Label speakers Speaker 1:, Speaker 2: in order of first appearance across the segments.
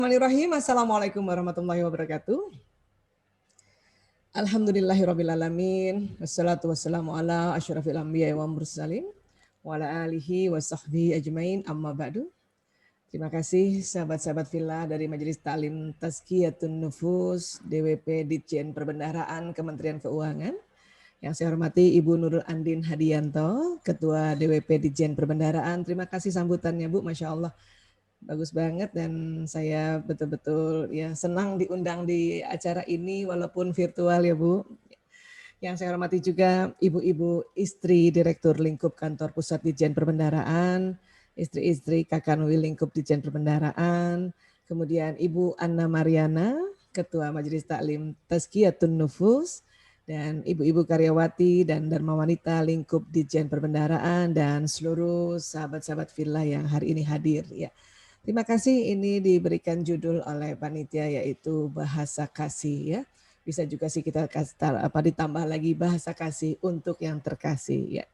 Speaker 1: Bismillahirrahmanirrahim. Assalamualaikum warahmatullahi wabarakatuh. Alhamdulillahirrabbilalamin. Wassalatu wassalamu ala asyrafil anbiya wa mursalin. Wa ala alihi wa sahbihi ajmain amma ba'du. Terima kasih sahabat-sahabat Villa dari Majelis Ta'lim Tazkiyatun Nufus DWP Ditjen Perbendaharaan Kementerian Keuangan. Yang saya hormati Ibu Nurul Andin Hadianto, Ketua DWP Ditjen Perbendaharaan. Terima kasih sambutannya Bu, Masya Allah. Bagus banget dan saya betul-betul ya senang diundang di acara ini walaupun virtual ya Bu. Yang saya hormati juga ibu-ibu istri Direktur Lingkup Kantor Pusat Ditjen Perbendaharaan, istri-istri Kakanwil Lingkup Ditjen Perbendaharaan, kemudian Ibu Anna Mariana, Ketua Majelis Taklim Tazkiyatun Nufus, dan ibu-ibu karyawati dan Dharma Wanita Lingkup Ditjen Perbendaharaan dan seluruh sahabat-sahabat Villa yang hari ini hadir ya. Terima kasih, ini diberikan judul oleh panitia yaitu bahasa kasih ya. Bisa juga sih kita ditambah lagi bahasa kasih untuk yang terkasih ya.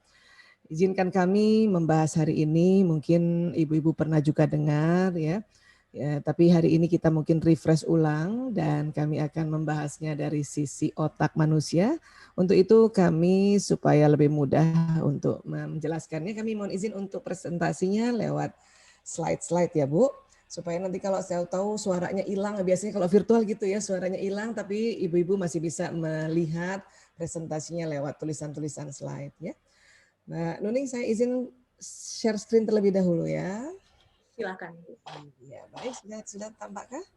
Speaker 1: Izinkan kami membahas hari ini, mungkin ibu-ibu pernah juga dengar ya. Ya, tapi hari ini kita mungkin refresh ulang dan kami akan membahasnya dari sisi otak manusia. Untuk itu kami supaya lebih mudah untuk menjelaskannya, kami mohon izin untuk presentasinya lewat slide-slide ya Bu, supaya nanti kalau saya tahu suaranya hilang, biasanya kalau virtual gitu ya suaranya hilang, tapi ibu-ibu masih bisa melihat presentasinya lewat tulisan-tulisan slide ya. Mbak Nuning, saya izin share screen terlebih dahulu ya.
Speaker 2: Silakan.
Speaker 1: Ya baik, sudah tampakkah?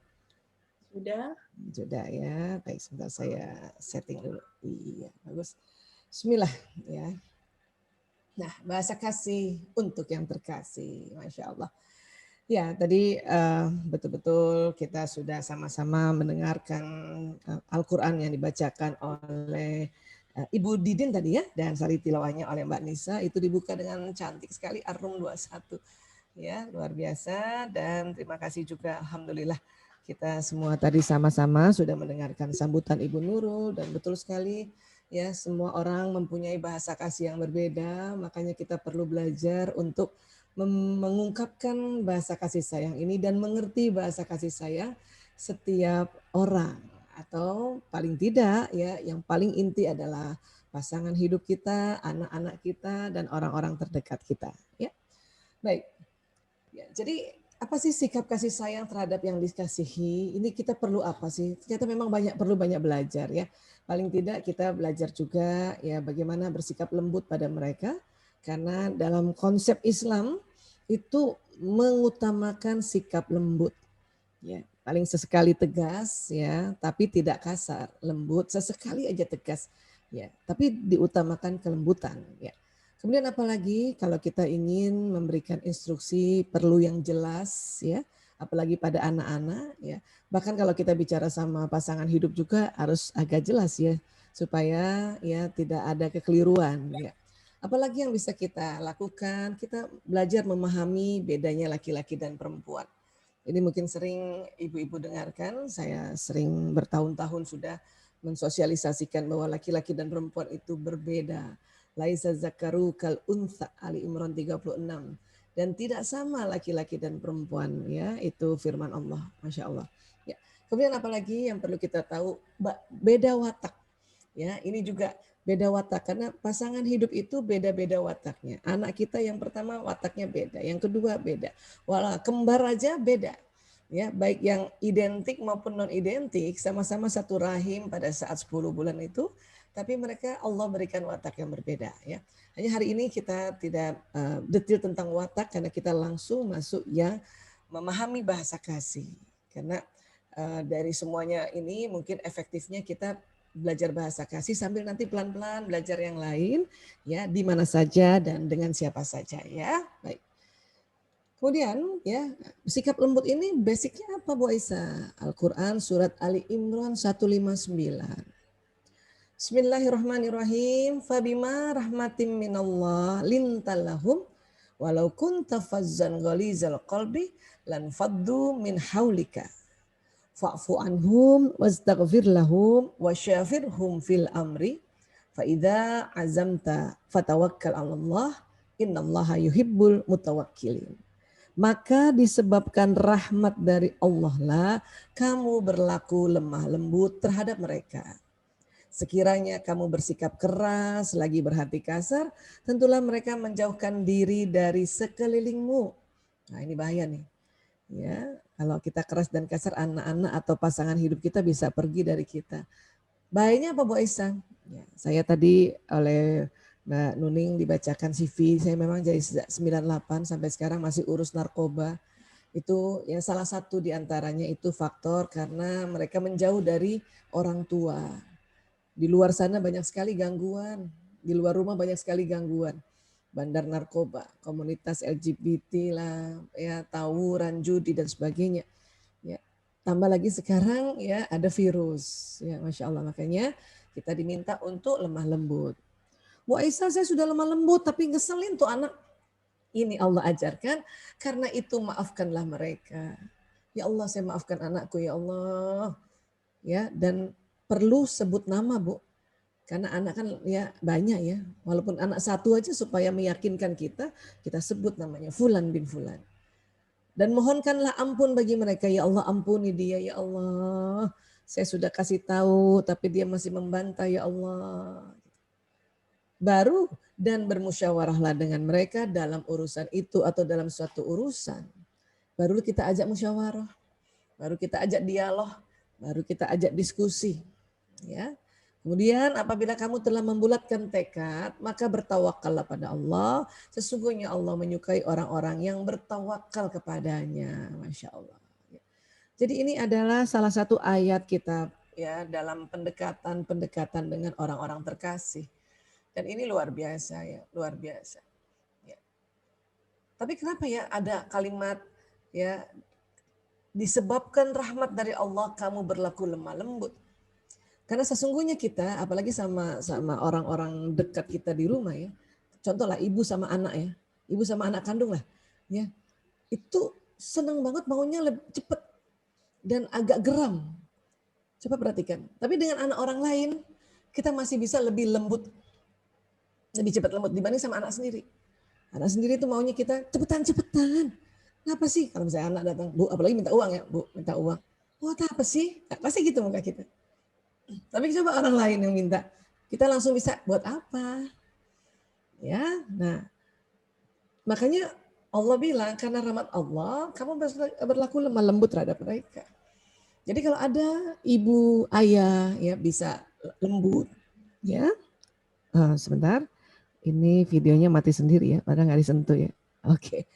Speaker 2: Sudah.
Speaker 1: Sudah ya, baik sebentar saya setting dulu. Iya bagus. Bismillah ya. Nah, bahasa kasih untuk yang terkasih, Masya Allah. Ya, tadi betul-betul kita sudah sama-sama mendengarkan Al-Quran yang dibacakan oleh Ibu Didin tadi ya, dan sari tilawahnya oleh Mbak Nisa, itu dibuka dengan cantik sekali, Ar-Rum 21. Ya, luar biasa, dan terima kasih juga, Alhamdulillah, kita semua tadi sama-sama sudah mendengarkan sambutan Ibu Nurul, dan betul sekali, ya semua orang mempunyai bahasa kasih yang berbeda, makanya kita perlu belajar untuk mengungkapkan bahasa kasih sayang ini dan mengerti bahasa kasih sayang setiap orang, atau paling tidak ya yang paling inti adalah pasangan hidup kita, anak-anak kita dan orang-orang terdekat kita ya. Baik. Ya, jadi apa sih sikap kasih sayang terhadap yang dikasihi? Ini kita perlu apa sih? Ternyata memang perlu banyak belajar ya. Paling tidak kita belajar juga ya bagaimana bersikap lembut pada mereka. Karena dalam konsep Islam itu mengutamakan sikap lembut. Ya, paling sesekali tegas ya, tapi tidak kasar, lembut, sesekali aja tegas ya, tapi diutamakan kelembutan ya. Kemudian apalagi kalau kita ingin memberikan instruksi perlu yang jelas ya, apalagi pada anak-anak ya. Bahkan kalau kita bicara sama pasangan hidup juga harus agak jelas ya, supaya ya tidak ada kekeliruan ya. Apalagi yang bisa kita lakukan, kita belajar memahami bedanya laki-laki dan perempuan. Ini mungkin sering ibu-ibu dengarkan, saya sering bertahun-tahun sudah mensosialisasikan bahwa laki-laki dan perempuan itu berbeda. Laisa zakaru kal untha, Ali Imran 36. Dan tidak sama laki-laki dan perempuan ya, itu firman Allah, Masya Allah. Ya. Kemudian apalagi yang perlu kita tahu, beda watak. Ya, ini juga beda watak karena pasangan hidup itu beda-beda wataknya. Anak kita yang pertama wataknya beda, yang kedua beda. Walau kembar aja beda. Ya, baik yang identik maupun non identik sama-sama satu rahim pada saat 10 bulan itu, tapi mereka Allah berikan watak yang berbeda ya. Hanya hari ini kita tidak detail tentang watak karena kita langsung masuk yang memahami bahasa kasih. Karena dari semuanya ini mungkin efektifnya kita belajar bahasa kasih sambil nanti pelan-pelan belajar yang lain ya, di mana saja dan dengan siapa saja ya. Baik. Kemudian ya, sikap lembut ini basicnya apa Bu Aisyah? Al-Quran surat Ali Imran 159. Bismillahirrahmanirrahim. Fabima rahmatim minallah lintallahum walau kunta fazzan ghalizal qalbi lan faddu min haulika. Fa'fu anhum wastaghfir lahum wasyafirhum fil amri fa idza azamta fatawakkal 'alallah innallaha yuhibbul mutawakkilin. Maka disebabkan rahmat dari Allah lah kamu berlaku lemah lembut terhadap mereka. Sekiranya kamu bersikap keras, lagi berhati kasar, tentulah mereka menjauhkan diri dari sekelilingmu. Nah ini bahaya nih. Ya, kalau kita keras dan kasar, anak-anak atau pasangan hidup kita bisa pergi dari kita. Bahayanya apa Bu Aisyah? Ya, saya tadi oleh Mbak Nuning dibacakan CV, saya memang jadi 98 sampai sekarang masih urus narkoba. Itu ya salah satu diantaranya itu faktor karena mereka menjauh dari orang tua. Di luar sana banyak sekali gangguan, di luar rumah banyak sekali gangguan. Bandar narkoba, komunitas LGBT lah, ya tawuran, judi dan sebagainya. Ya, tambah lagi sekarang ya ada virus, ya masya Allah, makanya kita diminta untuk lemah lembut. Bu Aisyah saya sudah lemah lembut tapi ngeselin tuh anak. Ini Allah ajarkan, karena itu maafkanlah mereka. Ya Allah saya maafkan anakku ya Allah. Ya, dan perlu sebut nama Bu. Karena anak kan ya banyak ya. Walaupun anak satu aja supaya meyakinkan kita, kita sebut namanya Fulan bin Fulan. Dan mohonkanlah ampun bagi mereka. Ya Allah ampuni dia ya Allah. Saya sudah kasih tahu tapi dia masih membantah ya Allah. Baru dan bermusyawarahlah dengan mereka dalam urusan itu atau dalam suatu urusan. Baru kita ajak musyawarah, baru kita ajak dialog, baru kita ajak diskusi. Ya. Kemudian apabila kamu telah membulatkan tekad, maka bertawakallah pada Allah. Sesungguhnya Allah menyukai orang-orang yang bertawakal kepadanya. Masya Allah. Jadi ini adalah salah satu ayat kita ya dalam pendekatan dengan orang-orang terkasih. Dan ini luar biasa ya, luar biasa. Ya. Tapi kenapa ya ada kalimat ya disebabkan rahmat dari Allah kamu berlaku lemah lembut. Karena sesungguhnya kita, apalagi sama orang-orang dekat kita di rumah ya, contohlah ibu sama anak ya, ibu sama anak kandung lah, ya itu senang banget maunya lebih cepat dan agak geram. Coba perhatikan. Tapi dengan anak orang lain kita masih bisa lebih lembut, lebih cepat lembut dibanding sama anak sendiri. Anak sendiri itu maunya kita cepetan. Kenapa sih? Kalau misalnya anak datang, Bu, apalagi minta uang ya, Bu, minta uang. Buat apa sih? Nah, pasti gitu muka kita. Tapi coba orang lain yang minta, kita langsung bisa buat apa? Ya, nah makanya Allah bilang karena rahmat Allah, kamu berlaku lemah lembut terhadap mereka. Jadi kalau ada ibu, ayah ya bisa lembut, ya. Sebentar, ini videonya mati sendiri ya, padahal nggak disentuh ya. Oke,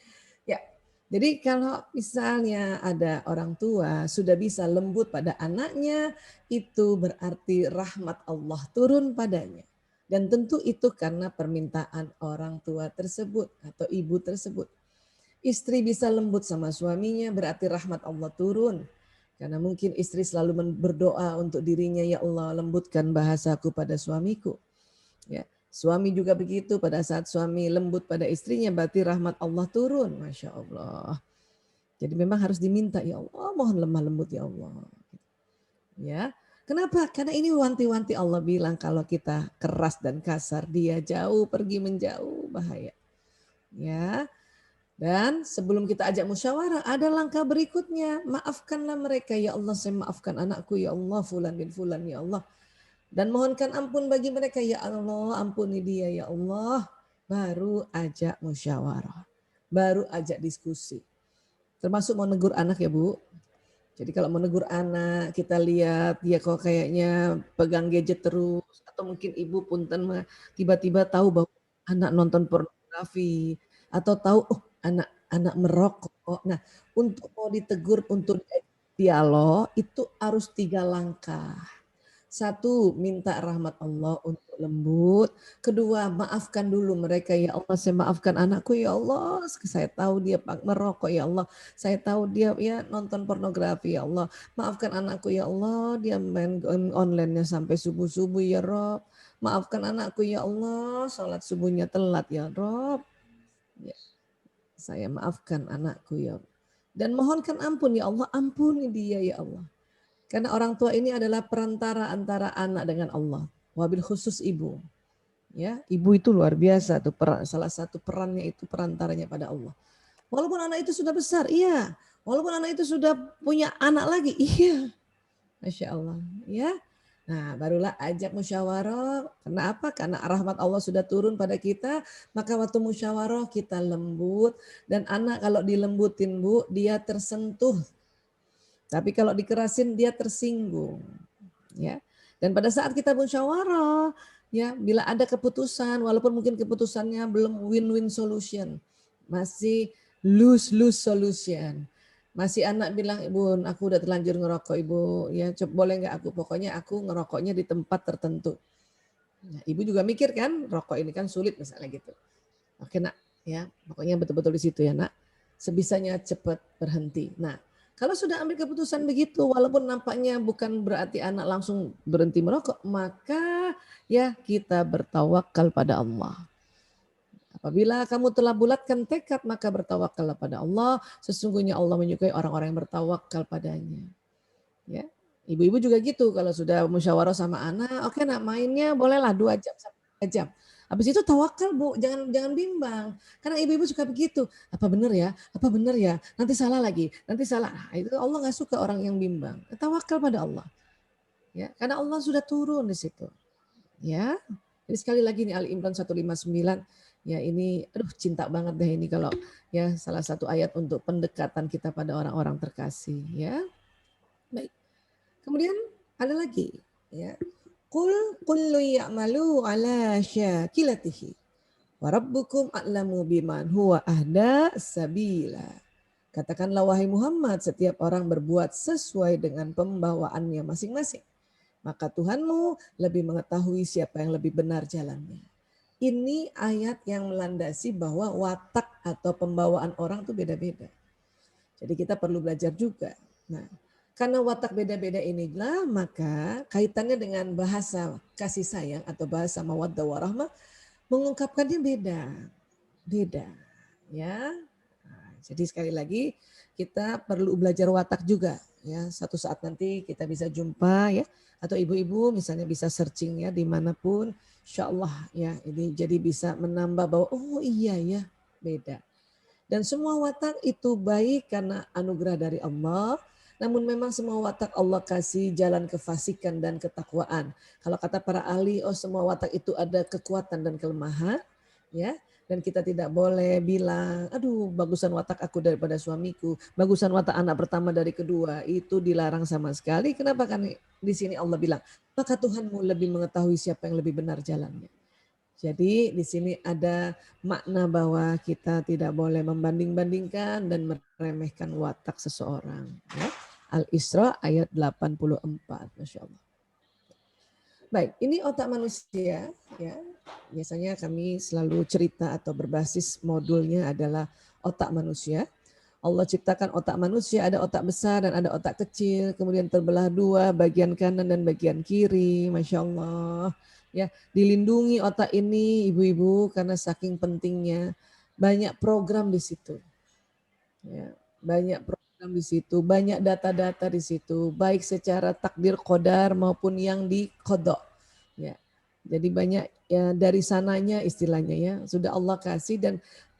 Speaker 1: ya. Jadi kalau misalnya ada orang tua sudah bisa lembut pada anaknya, itu berarti rahmat Allah turun padanya. Dan tentu itu karena permintaan orang tua tersebut atau ibu tersebut. Istri bisa lembut sama suaminya berarti rahmat Allah turun. Karena mungkin istri selalu berdoa untuk dirinya, ya Allah lembutkan bahasaku pada suamiku. Ya, suami juga begitu, pada saat suami lembut pada istrinya berarti rahmat Allah turun. Masya Allah. Jadi memang harus diminta, ya Allah mohon lemah lembut ya Allah. Ya, kenapa? Karena ini wanti-wanti Allah bilang kalau kita keras dan kasar dia jauh pergi menjauh bahaya. Ya, dan sebelum kita ajak musyawarah ada langkah berikutnya. Maafkanlah mereka ya Allah, saya maafkan anakku ya Allah fulan bin fulan ya Allah. Dan mohonkan ampun bagi mereka ya Allah, ampuni dia ya Allah. Baru ajak musyawarah. Baru ajak diskusi. Termasuk mau negur anak ya Bu. Jadi kalau menegur anak, kita lihat dia kok kayaknya pegang gadget terus, atau mungkin ibu punten tiba-tiba tahu bahwa anak nonton pornografi, atau tahu oh anak merokok. Nah, untuk mau ditegur, untuk dialog itu harus 3 langkah. Satu, minta rahmat Allah untuk lembut. Kedua, maafkan dulu mereka. Ya Allah, saya maafkan anakku. Ya Allah, saya tahu dia merokok. Ya Allah, saya tahu dia ya nonton pornografi. Ya Allah, maafkan anakku. Ya Allah, dia main online-nya sampai subuh-subuh. Ya Rob, maafkan anakku. Ya Allah, sholat subuhnya telat. Ya Rob, ya, saya maafkan anakku. Ya, dan mohonkan ampun. Ya Allah, ampuni dia. Ya Allah. Karena orang tua ini adalah perantara antara anak dengan Allah. Wabil khusus ibu. Ya, ibu itu luar biasa tuh, salah satu perannya itu perantaranya pada Allah. Walaupun anak itu sudah besar, iya. Walaupun anak itu sudah punya anak lagi, iya. Masya Allah, ya. Nah, barulah ajak musyawarah. Kenapa? Karena rahmat Allah sudah turun pada kita, maka waktu musyawarah kita lembut. Dan anak kalau dilembutin, Bu, dia tersentuh. Tapi kalau dikerasin, dia tersinggung. Ya. Dan pada saat kita musyawarah, ya, bila ada keputusan, walaupun mungkin keputusannya belum win-win solution, masih lose-lose solution. Masih anak bilang, Ibu, aku udah terlanjur ngerokok, Ibu. Ya, boleh nggak aku? Pokoknya aku ngerokoknya di tempat tertentu. Nah, Ibu juga mikir kan, rokok ini kan sulit misalnya gitu. Oke, Nak, ya, pokoknya betul-betul di situ ya, Nak. Sebisanya cepat berhenti. Nah, kalau sudah ambil keputusan begitu, walaupun nampaknya bukan berarti anak langsung berhenti merokok, maka ya kita bertawakal pada Allah. Apabila kamu telah bulatkan tekad, maka bertawakallah pada Allah. Sesungguhnya Allah menyukai orang-orang yang bertawakal padanya. Ya, ibu-ibu juga gitu. Kalau sudah musyawarah sama anak, oke nak mainnya bolehlah 2 jam sampai 3 jam. Habis itu tawakal Bu, jangan jangan bimbang. Karena ibu-ibu suka begitu. Apa benar ya? Apa benar ya? Nanti salah lagi. Nanti salah. Nah, itu Allah nggak suka orang yang bimbang. Tawakal pada Allah. Ya, karena Allah sudah turun di situ. Ya. Jadi sekali lagi nih Ali Imran 159, ya ini aduh cinta banget deh ini kalau ya salah satu ayat untuk pendekatan kita pada orang-orang terkasih ya. Baik. Kemudian ada lagi ya. Qul kullu ya'malu ala syakilatihi wa rabbukum a'lamu biman huwa ahda sabila. Katakanlah wahai Muhammad, setiap orang berbuat sesuai dengan pembawaannya masing-masing. Maka Tuhanmu lebih mengetahui siapa yang lebih benar jalannya. Ini ayat yang melandasi bahwa watak atau pembawaan orang itu beda-beda. Jadi kita perlu belajar juga. Nah, karena watak beda-beda inilah maka kaitannya dengan bahasa kasih sayang atau bahasa mawaddah warahmah mengungkapkannya beda. Beda. Ya. Nah, jadi sekali lagi kita perlu belajar watak juga ya. Satu saat nanti kita bisa jumpa ya atau ibu-ibu misalnya bisa searching ya dimanapun. Insya Allah ya ini jadi bisa menambah bahwa oh iya ya beda. Dan semua watak itu baik karena anugerah dari Allah. Namun memang semua watak Allah kasih jalan kefasikan dan ketakwaan. Kalau kata para ahli, oh semua watak itu ada kekuatan dan kelemahan. Ya, dan kita tidak boleh bilang, aduh bagusan watak aku daripada suamiku, bagusan watak anak pertama dari kedua, itu dilarang sama sekali. Kenapa? Kan di sini Allah bilang, maka Tuhanmu lebih mengetahui siapa yang lebih benar jalannya. Jadi di sini ada makna bahwa kita tidak boleh membanding-bandingkan dan meremehkan watak seseorang. Ya. Al-Isra ayat 84, Masya Allah. Baik, ini otak manusia. Ya. Biasanya kami selalu cerita atau berbasis modulnya adalah otak manusia. Allah ciptakan otak manusia, ada otak besar dan ada otak kecil, kemudian terbelah dua, bagian kanan dan bagian kiri, Masya Allah. Ya, dilindungi otak ini ibu-ibu karena saking pentingnya banyak program di situ. Ya, banyak program di situ, banyak data-data di situ, baik secara takdir qadar maupun yang di qada. Ya. Jadi banyak ya dari sananya istilahnya ya, sudah Allah kasih dan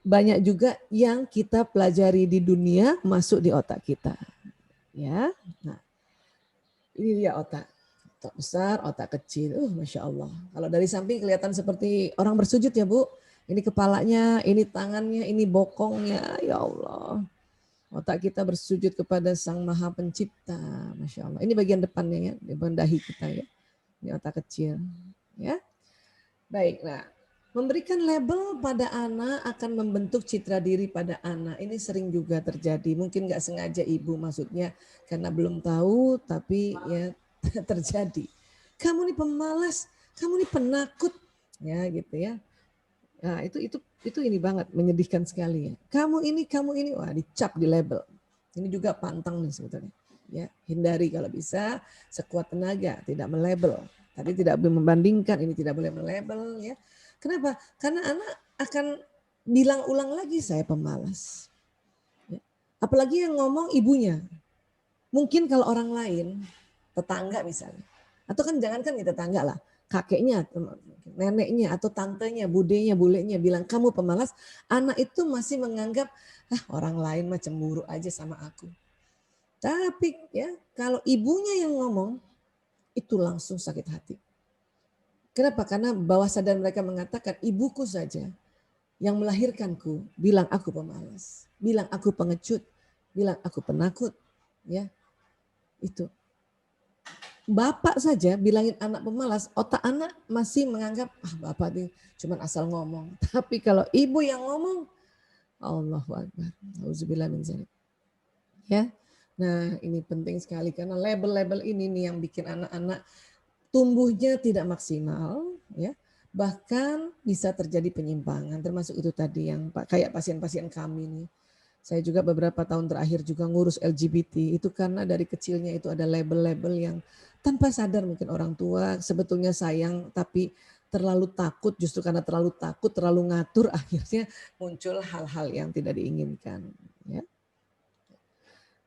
Speaker 1: banyak juga yang kita pelajari di dunia masuk di otak kita. Ya. Nah, ini dia otak. Otak besar, otak kecil. Masya Allah. Kalau dari samping kelihatan seperti orang bersujud ya Bu. Ini kepalanya, ini tangannya, ini bokongnya. Ya Allah. Otak kita bersujud kepada Sang Maha Pencipta. Masya Allah. Ini bagian depannya ya. Di dahi kita ya. Ini otak kecil. Ya. Baik, nah memberikan label pada anak akan membentuk citra diri pada anak. Ini sering juga terjadi. Mungkin nggak sengaja ibu maksudnya karena belum tahu tapi ya terjadi. Kamu nih pemalas, kamu nih penakut, ya gitu ya. Nah itu ini banget menyedihkan sekali ya. Kamu ini, wah dicap di label. Ini juga pantang nih sebetulnya. Ya hindari kalau bisa sekuat tenaga, tidak melabel. Tadi tidak boleh membandingkan, ini tidak boleh melabel ya. Kenapa? Karena anak akan bilang ulang lagi saya pemalas. Ya. Apalagi yang ngomong ibunya. Mungkin kalau orang lain, tetangga misalnya. Atau kan jangankan kita tetangga lah. kakeknya, neneknya atau tantenya, budenya, bulenya bilang kamu pemalas, anak itu masih menganggap orang lain mah cemburu aja sama aku. Tapi ya kalau ibunya yang ngomong itu langsung sakit hati. Kenapa? Karena bawah sadar mereka mengatakan ibuku saja yang melahirkanku bilang aku pemalas, bilang aku pengecut, bilang aku penakut, ya itu. Bapak saja bilangin anak pemalas, otak anak masih menganggap bapak ini cuma asal ngomong. Tapi kalau ibu yang ngomong, Allahu Akbar, auzubillah min dzalik. Ya, nah ini penting sekali karena label-label ini nih yang bikin anak-anak tumbuhnya tidak maksimal, ya. Bahkan bisa terjadi penyimpangan, termasuk itu tadi yang kayak pasien-pasien kami nih. Saya juga beberapa tahun terakhir juga ngurus LGBT, itu karena dari kecilnya itu ada label-label yang tanpa sadar mungkin orang tua sebetulnya sayang tapi terlalu takut, justru karena terlalu takut, terlalu ngatur akhirnya muncul hal-hal yang tidak diinginkan. Ya.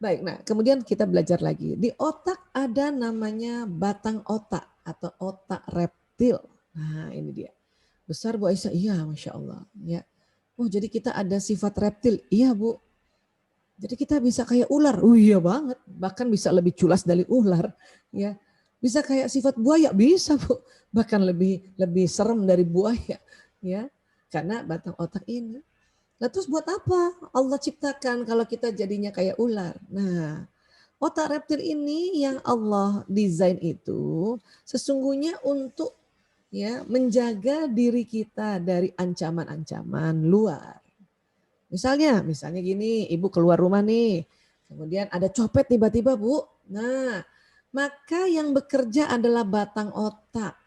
Speaker 1: Baik, nah kemudian kita belajar lagi. Di otak ada namanya batang otak atau otak reptil. Nah ini dia. Besar Bu Aisyah, iya Masya Allah. Ya. Oh jadi kita ada sifat reptil, iya Bu. Jadi kita bisa kayak ular, iya banget. Bahkan bisa lebih culas dari ular. Ya. Bisa kayak sifat buaya, bisa Bu. Bahkan lebih serem dari buaya. Ya. Karena batang otak ini. Nah terus buat apa Allah ciptakan kalau kita jadinya kayak ular? Nah otak reptil ini yang Allah desain itu sesungguhnya untuk ya menjaga diri kita dari ancaman-ancaman luar. Misalnya gini, ibu keluar rumah nih, kemudian ada copet tiba-tiba Bu. Nah maka yang bekerja adalah batang otak.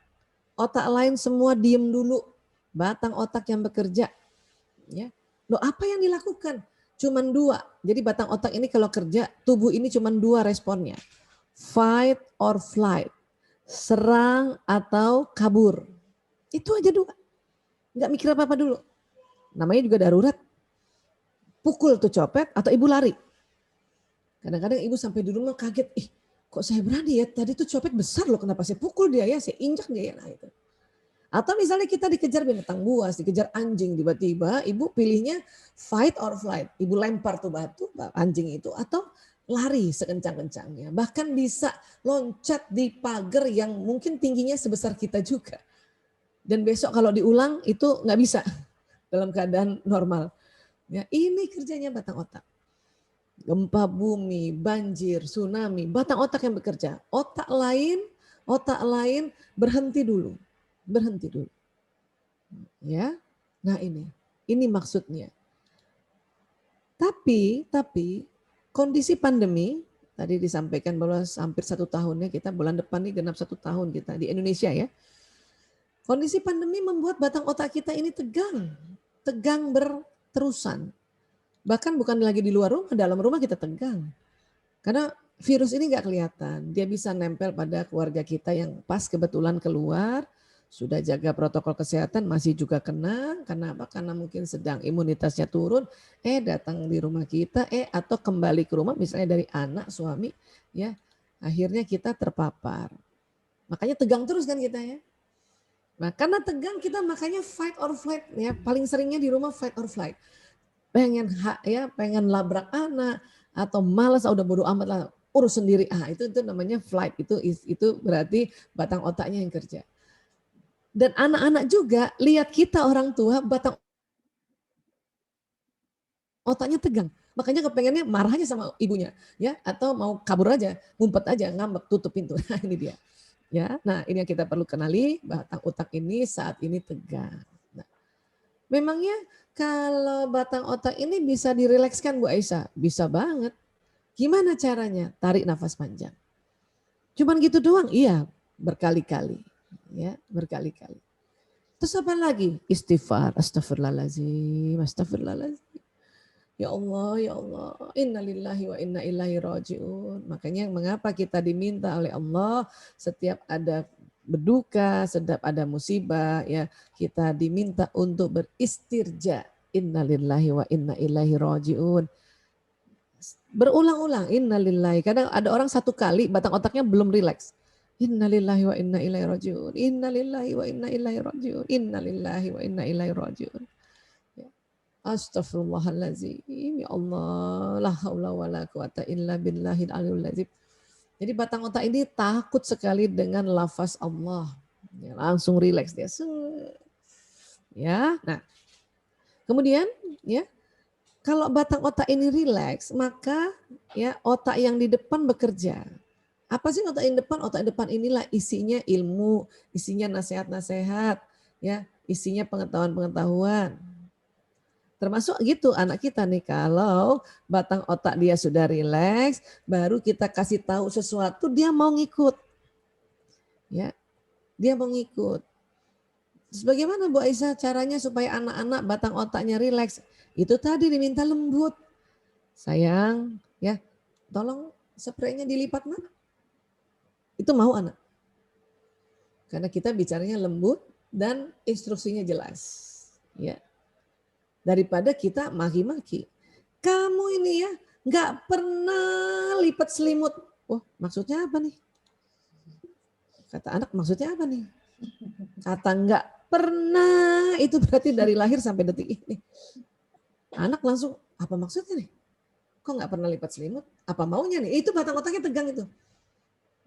Speaker 1: Otak lain semua diem dulu, batang otak yang bekerja. Ya. Loh apa yang dilakukan? Cuman dua. Jadi batang otak ini kalau kerja, tubuh ini cuman dua responnya. Fight or flight. Serang atau kabur. Itu aja dua. Nggak mikir apa-apa dulu. Namanya juga darurat. Pukul tuh copet atau ibu lari. Kadang-kadang ibu sampai di rumah kaget. Kok saya berani ya? Tadi tuh copet besar loh. Kenapa saya pukul dia ya? Saya injak dia ya. Nah itu. Atau misalnya kita dikejar binatang buas, dikejar anjing, tiba-tiba ibu pilihnya fight or flight. Ibu lempar tuh batu, anjing itu, atau lari sekencang-kencangnya. Bahkan bisa loncat di pagar yang mungkin tingginya sebesar kita juga. Dan besok kalau diulang itu nggak bisa dalam keadaan normal. Ya, ini kerjanya batang otak. Gempa bumi, banjir, tsunami, batang otak yang bekerja. Otak lain berhenti dulu. Berhenti dulu. Ya. Nah ini maksudnya. Tapi kondisi pandemi tadi disampaikan bahwa hampir 1 tahunnya kita bulan depan nih genap 1 tahun kita di Indonesia ya. Kondisi pandemi membuat batang otak kita ini tegang berterusan. Bahkan bukan lagi di luar rumah, dalam rumah kita tegang. Karena virus ini nggak kelihatan, dia bisa nempel pada keluarga kita yang pas kebetulan keluar, sudah jaga protokol kesehatan masih juga kena. Kenapa? Karena mungkin sedang imunitasnya turun, datang di rumah kita, atau kembali ke rumah misalnya dari anak, suami, ya akhirnya kita terpapar. Makanya tegang terus kan kita ya. Nah karena tegang kita makanya fight or flight ya, paling seringnya di rumah fight or flight. Pengen labrak anak atau malas udah bodo amat lah urus sendiri. Itu namanya flight, itu berarti batang otaknya yang kerja. Dan anak-anak juga lihat kita orang tua batang otaknya tegang. Makanya kepengennya marah aja sama ibunya, ya, atau mau kabur aja, ngumpet aja, ngambek, tutup pintu. Nah, ini dia. Ya, nah ini yang kita perlu kenali, batang otak ini saat ini tegang. Nah, memangnya kalau batang otak ini bisa dirilekskan Bu Aisyah? Bisa banget. Gimana caranya? Tarik nafas panjang. Cuman gitu doang? Iya, berkali-kali. Ya, berkali-kali. Terus apa lagi? Istighfar, astagfirullahaladzim, astagfirullahaladzim. Ya Allah, innalillahi wa inna ilaihi raji'un. Makanya mengapa kita diminta oleh Allah setiap ada berduka, setiap ada musibah, ya kita diminta untuk beristirja. Innalillahi wa inna ilaihi raji'un. Berulang-ulang, innalillahi. Kadang ada orang 1 kali batang otaknya belum rileks. Innalillahi wa inna ilaihi rajiun. Innalillahi wa inna ilaihi rajiun. Innalillahi wa inna ilaihi rajiun. Ya. Astaghfirullahaladzim. Ya Allah. La haula wa la quwata illa billahil aliyul azim. Jadi batang otak ini takut sekali dengan lafaz Allah. Ya, langsung rileks dia. Ya. Nah, kemudian ya, kalau batang otak ini rileks, maka ya otak yang di depan bekerja. Apa sih otak yang depan? Otak depan inilah isinya ilmu, isinya nasihat-nasihat, ya, isinya pengetahuan-pengetahuan. Termasuk gitu anak kita nih, kalau batang otak dia sudah rileks, baru kita kasih tahu sesuatu, dia mau ngikut. Ya, dia mau ngikut. Terus bagaimana Bu Aisyah caranya supaya anak-anak batang otaknya rileks? Itu tadi diminta lembut. Sayang, ya, tolong spraynya dilipat nak. Itu mau anak. Karena kita bicaranya lembut dan instruksinya jelas. Ya. Daripada kita maki-maki. Kamu ini ya nggak pernah lipat selimut. Oh, maksudnya apa nih? Kata anak, maksudnya apa nih? Kata nggak pernah, itu berarti dari lahir sampai detik ini. Anak langsung, apa maksudnya nih? Kok nggak pernah lipat selimut? Apa maunya nih? Itu batang otaknya tegang itu.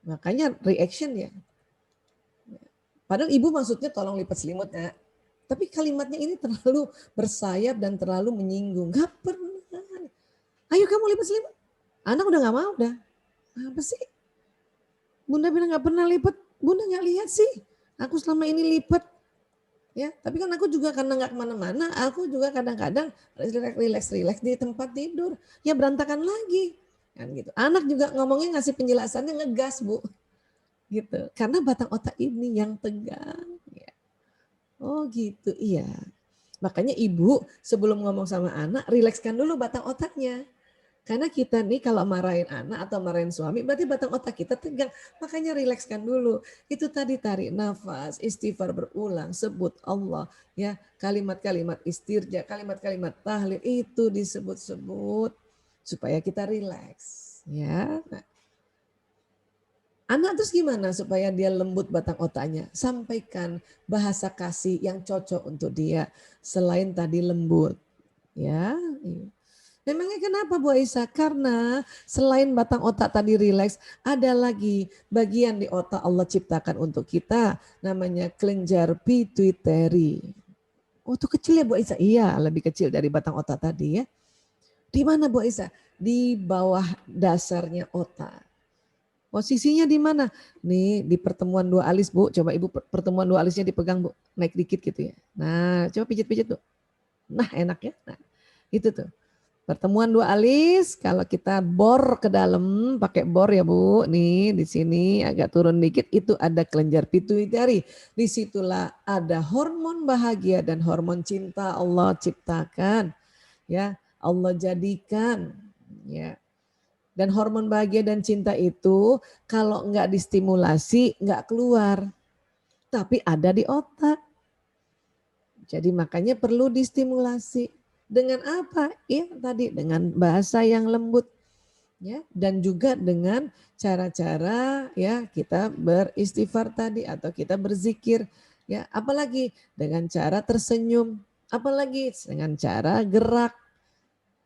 Speaker 1: Makanya reaction ya. Padahal ibu maksudnya tolong lipat selimutnya. Tapi kalimatnya ini terlalu bersayap dan terlalu menyinggung. Gak pernah. Ayo kamu lipat selimut. Anak udah gak mau dah. Apa sih? Bunda bilang gak pernah lipat. Bunda gak lihat sih. Aku selama ini lipat. Ya, tapi kan aku juga karena gak kemana-mana. Aku juga kadang-kadang relax di tempat tidur. Ya berantakan lagi. Kan gitu. Anak juga ngomongnya ngasih penjelasannya ngegas Bu. Gitu. Karena batang otak ini yang tegang. Ya. Oh gitu, iya. Makanya ibu sebelum ngomong sama anak, rilekskan dulu batang otaknya. Karena kita nih kalau marahin anak atau marahin suami, berarti batang otak kita tegang. Makanya rilekskan dulu. Itu tadi tarik nafas, istighfar berulang, sebut Allah. Ya, kalimat-kalimat istirja, kalimat-kalimat tahlil itu disebut-sebut supaya kita rileks. Ya, nah, anak terus gimana supaya dia lembut batang otaknya? Sampaikan bahasa kasih yang cocok untuk dia selain tadi lembut. Ya. Memangnya kenapa Bu Aisyah? Karena selain batang otak tadi rileks, ada lagi bagian di otak Allah ciptakan untuk kita namanya kelenjar pituitary. Oh itu kecil ya Bu Aisyah? Iya lebih kecil dari batang otak tadi ya. Di mana Bu Aisyah? Di bawah dasarnya otak. Posisinya di mana? Nih di pertemuan dua alis Bu. Coba Ibu pertemuan dua alisnya dipegang Bu. Naik dikit gitu ya. Nah coba pijit-pijit Bu. Nah enak ya. Nah itu tuh. Pertemuan dua alis kalau kita bor ke dalam pakai bor ya Bu. Nih di sini agak turun dikit itu ada kelenjar pituitari. Disitulah ada hormon bahagia dan hormon cinta Allah ciptakan. Ya Allah jadikan. Ya. Dan hormon bahagia dan cinta itu kalau enggak distimulasi enggak keluar. Tapi ada di otak. Jadi makanya perlu distimulasi. Dengan apa? Ya tadi dengan bahasa yang lembut. Ya, dan juga dengan cara-cara ya kita beristighfar tadi atau kita berzikir. Ya, apalagi dengan cara tersenyum. Apalagi dengan cara gerak.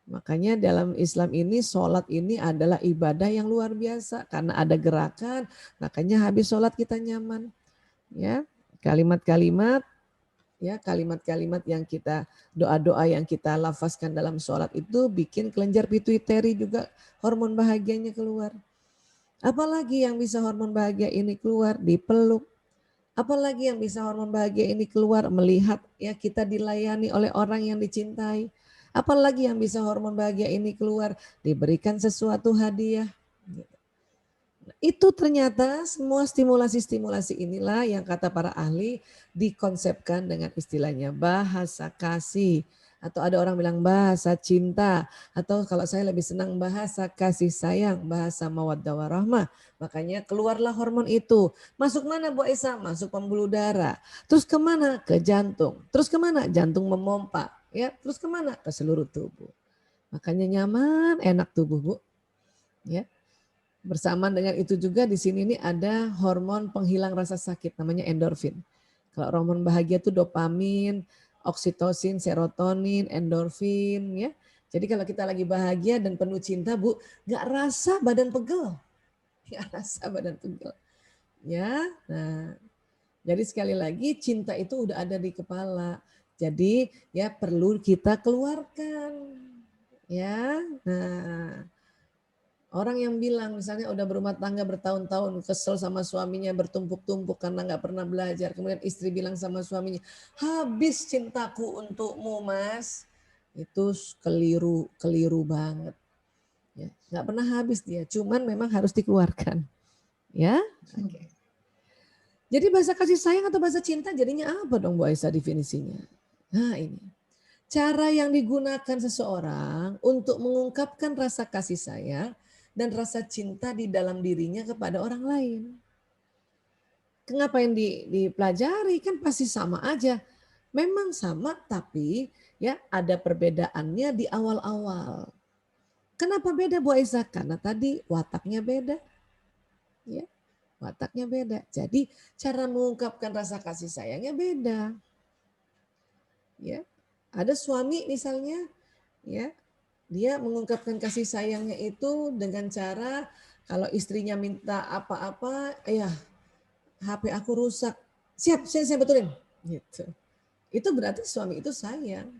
Speaker 1: Makanya dalam Islam ini sholat ini adalah ibadah yang luar biasa karena ada gerakan, makanya habis sholat kita nyaman. Ya, kalimat-kalimat ya kalimat-kalimat yang kita doa-doa yang kita lafazkan dalam sholat itu bikin kelenjar pituitari juga hormon bahagianya keluar. Apalagi yang bisa hormon bahagia ini keluar dipeluk. Apalagi yang bisa hormon bahagia ini keluar melihat ya kita dilayani oleh orang yang dicintai. Apalagi yang bisa hormon bahagia ini keluar diberikan sesuatu hadiah. Itu ternyata semua stimulasi-stimulasi inilah yang kata para ahli dikonsepkan dengan istilahnya bahasa kasih. Atau ada orang bilang bahasa cinta. Atau kalau saya lebih senang bahasa kasih sayang, bahasa mawaddah warahmah. Makanya keluarlah hormon itu. Masuk mana Bu Aisyah? Masuk pembuluh darah. Terus kemana? Ke jantung. Terus kemana? Jantung memompa. Ya, terus kemana? Ke seluruh tubuh. Makanya nyaman, enak tubuh Bu. Ya. Bersamaan dengan itu juga di sini nih ada hormon penghilang rasa sakit namanya endorfin. Kalau hormon bahagia itu dopamin, oksitosin, serotonin, endorfin ya. Jadi kalau kita lagi bahagia dan penuh cinta Bu, nggak rasa badan pegel. Nggak rasa badan pegel. Ya, nah jadi sekali lagi cinta itu udah ada di kepala. Jadi ya perlu kita keluarkan. Ya, nah orang yang bilang misalnya udah berumah tangga bertahun-tahun kesel sama suaminya bertumpuk-tumpuk karena nggak pernah belajar. Kemudian istri bilang sama suaminya, habis cintaku untukmu mas. Itu keliru banget. Ya, nggak pernah habis dia, cuman memang harus dikeluarkan. Ya, oke. Jadi bahasa kasih sayang atau bahasa cinta jadinya apa dong Bu Aisyah definisinya? Nah ini, cara yang digunakan seseorang untuk mengungkapkan rasa kasih sayang dan rasa cinta di dalam dirinya kepada orang lain. Kenapa yang dipelajari kan pasti sama aja. Memang sama tapi ya ada perbedaannya di awal-awal. Kenapa beda Bu Aisyah? Karena tadi wataknya beda. Ya, wataknya beda. Jadi cara mengungkapkan rasa kasih sayangnya beda. Ya, ada suami misalnya ya dia mengungkapkan kasih sayangnya itu dengan cara kalau istrinya minta apa-apa, ya HP aku rusak, siap saya betulin, gitu. Itu berarti suami itu sayang.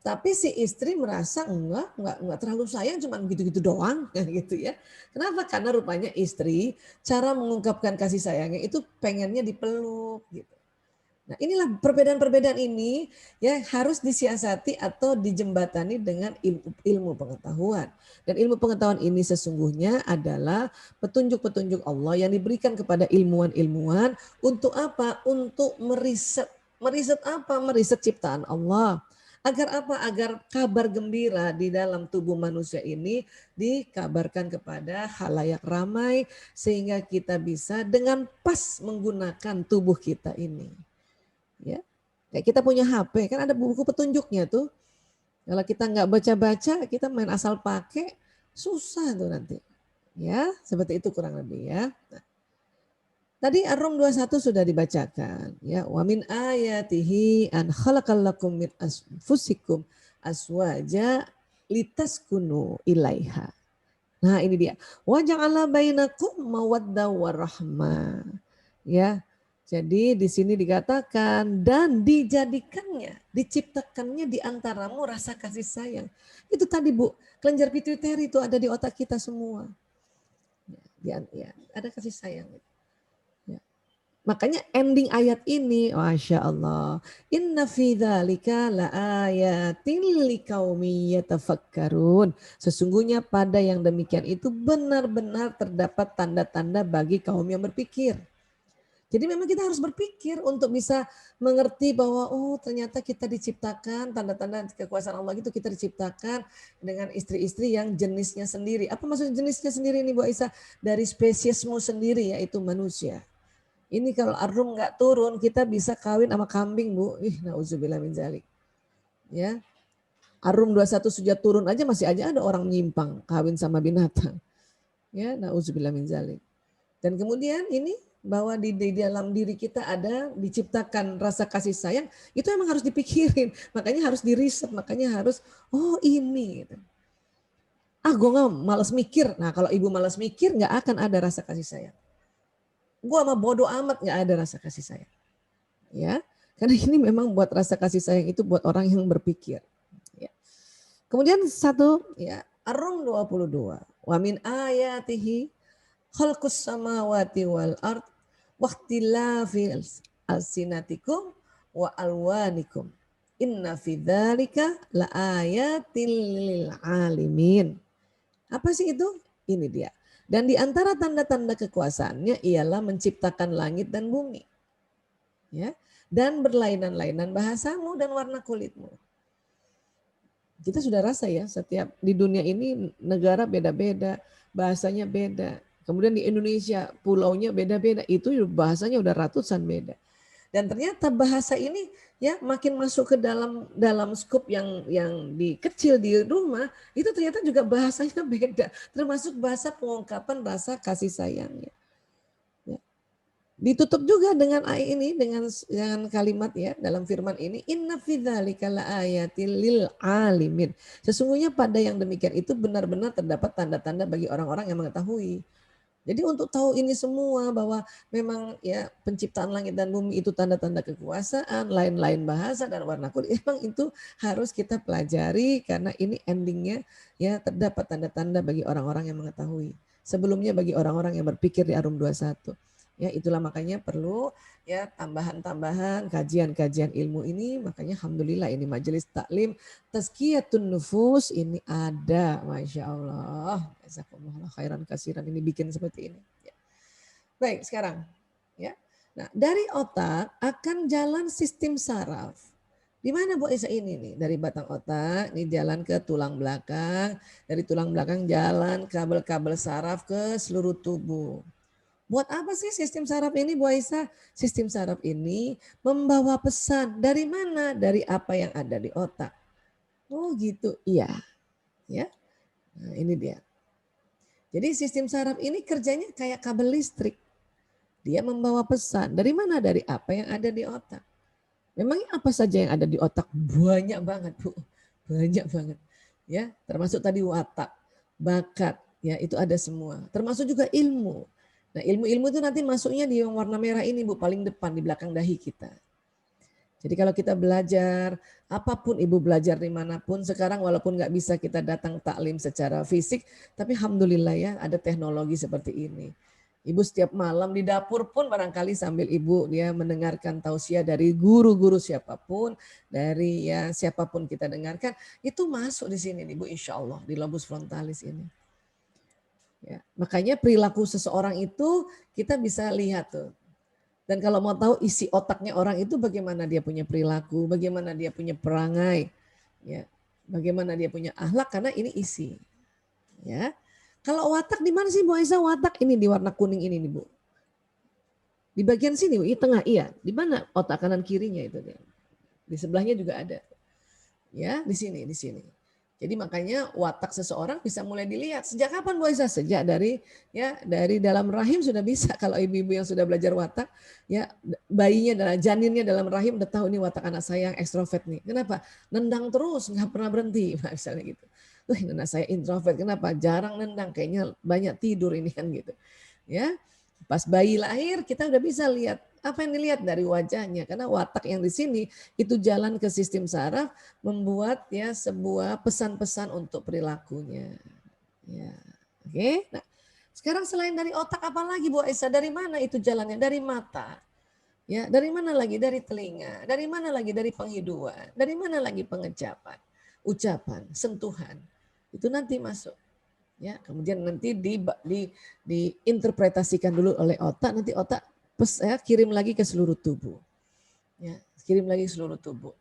Speaker 1: Tapi si istri merasa enggak terlalu sayang, cuma gitu-gitu doang, gitu ya. Kenapa? Karena rupanya istri cara mengungkapkan kasih sayangnya itu pengennya dipeluk, gitu. Nah, inilah perbedaan-perbedaan ini ya harus disiasati atau dijembatani dengan ilmu pengetahuan. Dan ilmu pengetahuan ini sesungguhnya adalah petunjuk-petunjuk Allah yang diberikan kepada ilmuwan-ilmuwan untuk apa? Untuk meriset. Meriset apa? Meriset ciptaan Allah. Agar apa? Agar kabar gembira di dalam tubuh manusia ini dikabarkan kepada halayak ramai sehingga kita bisa dengan pas menggunakan tubuh kita ini. Ya, kayak kita punya HP kan ada buku petunjuknya tuh. Kalau kita nggak baca-baca, kita main asal pakai, susah tuh nanti. Ya, seperti itu kurang lebih ya. Nah, tadi Ar-Rum 21 sudah dibacakan ya. Wa min ayatihi an khalaqalakum min anfusikum aswaja litaskunu ilaiha. Nah, ini dia. Wa ja'ala bainakum mawaddah warahmah. Ya. Jadi di sini dikatakan dan dijadikannya, diciptakannya di antaramu rasa kasih sayang. Itu tadi Bu, kelenjar pituitari itu ada di otak kita semua. Ya, ada kasih sayang. Ya. Makanya ending ayat ini, Masya Allah. Inna fi dzalika laayatin liqaumi yatafakkarun. Sesungguhnya pada yang demikian itu benar-benar terdapat tanda-tanda bagi kaum yang berpikir. Jadi memang kita harus berpikir untuk bisa mengerti bahwa oh ternyata kita diciptakan tanda-tanda kekuasaan Allah itu kita diciptakan dengan istri-istri yang jenisnya sendiri. Apa maksud jenisnya sendiri ini Bu Aisyah? Dari spesiesmu sendiri yaitu manusia. Ini kalau Ar-Rum nggak turun kita bisa kawin sama kambing Bu. Nauzubillah min zalik. Ya. Ar-Rum 21 sudah turun aja masih aja ada orang menyimpang kawin sama binatang. Ya, nauzubillah min zalik. Dan kemudian ini bahwa di dalam diri kita ada diciptakan rasa kasih sayang, itu emang harus dipikirin, makanya harus diriset, makanya harus oh ini. Gitu. Gue nggak malas mikir. Nah kalau ibu malas mikir nggak akan ada rasa kasih sayang. Gue mah bodoh amat nggak ada rasa kasih sayang. Ya, karena ini memang buat rasa kasih sayang itu buat orang yang berpikir. Ya. Kemudian satu ya Ar-Rum 22. Wa min ayatihi khalqus samawati wal ard waqtilafil alsinatikum wa alwanikum inna fi dzalika laayatil lil alimin. Apa sih itu? Ini dia. Dan di antara tanda-tanda kekuasaannya ialah menciptakan langit dan bumi. Ya, dan berlainan-lainan bahasamu dan warna kulitmu. Kita sudah rasa ya setiap di dunia ini negara beda-beda, bahasanya beda. Kemudian di Indonesia pulaunya beda-beda, itu bahasanya udah ratusan beda. Dan ternyata bahasa ini ya makin masuk ke dalam skup yang di kecil di rumah, itu ternyata juga bahasanya beda, termasuk bahasa pengungkapan rasa kasih sayangnya. Ya. Ditutup juga dengan ini dengan kalimat ya dalam firman ini, inna fi dzalika laayatil lil alimin. Sesungguhnya pada yang demikian itu benar-benar terdapat tanda-tanda bagi orang-orang yang mengetahui. Jadi untuk tahu ini semua bahwa memang ya penciptaan langit dan bumi itu tanda-tanda kekuasaan, lain-lain bahasa dan warna kulit, emang itu harus kita pelajari karena ini endingnya ya terdapat tanda-tanda bagi orang-orang yang mengetahui. Sebelumnya bagi orang-orang yang berpikir di Arum 21. Ya itulah makanya perlu ya tambahan-tambahan kajian-kajian ilmu ini, makanya alhamdulillah ini majelis taklim Tazkiyatun nufus ini ada, Masya Allah. Jazakumullah khairan kasiran ini bikin seperti ini. Ya. Baik sekarang. Ya. Nah dari otak akan jalan sistem saraf. Di mana Bu Isa ini nih? Dari batang otak, ini jalan ke tulang belakang. Dari tulang belakang jalan kabel-kabel saraf ke seluruh tubuh. Buat apa sih sistem saraf ini Bu Aisyah? Sistem saraf ini membawa pesan dari mana? Dari apa yang ada di otak. Oh gitu, iya. Ya, nah, ini dia. Jadi sistem saraf ini kerjanya kayak kabel listrik. Dia membawa pesan. Dari mana? Dari apa yang ada di otak. Memangnya apa saja yang ada di otak? Banyak banget Bu. Banyak banget. Ya, termasuk tadi watak, bakat. Ya, itu ada semua. Termasuk juga ilmu. Nah ilmu-ilmu itu nanti masuknya di yang warna merah ini Bu, paling depan di belakang dahi kita. Jadi kalau kita belajar, apapun ibu belajar dimanapun, sekarang walaupun nggak bisa kita datang taklim secara fisik, tapi alhamdulillah ya ada teknologi seperti ini. Ibu setiap malam di dapur pun barangkali sambil ibu dia mendengarkan tausiah dari guru-guru siapapun, dari ya siapapun kita dengarkan, itu masuk di sini ibu insya Allah di lobus frontalis ini. Ya, makanya perilaku seseorang itu kita bisa lihat tuh. Dan kalau mau tahu isi otaknya orang itu bagaimana dia punya perilaku, bagaimana dia punya perangai, ya, bagaimana dia punya akhlak karena ini isi. Ya, kalau watak di mana sih Bu Aisyah? Watak ini di warna kuning ini nih Bu. Di bagian sini, Bu, di tengah iya. Di mana otak kanan kirinya itu dia? Di sebelahnya juga ada. Ya, di sini, di sini. Jadi makanya watak seseorang bisa mulai dilihat. Sejak kapan Bu Aisyah? Sejak dari dalam rahim sudah bisa. Kalau ibu-ibu yang sudah belajar watak, ya bayinya dalam janinnya dalam rahim udah tahu ini watak anak saya yang ekstrovert nih. Kenapa? Nendang terus, nggak pernah berhenti, misalnya gitu. Anak saya introvert, kenapa? Jarang nendang, kayaknya banyak tidur ini kan gitu. Ya, pas bayi lahir kita udah bisa lihat apa yang dilihat dari wajahnya karena watak yang di sini itu jalan ke sistem saraf membuat ya sebuah pesan-pesan untuk perilakunya. Ya. Oke. Nah, sekarang selain dari otak apa lagi Bu Aisyah? Dari mana itu jalannya? Dari mata. Ya, dari mana lagi? Dari telinga. Dari mana lagi? Dari penghidupan. Dari mana lagi pengecapan, ucapan, sentuhan. Itu nanti masuk. Ya, kemudian nanti diinterpretasikan dulu oleh otak, nanti otak kirim lagi ke seluruh tubuh. Ya, kirim lagi ke seluruh tubuh.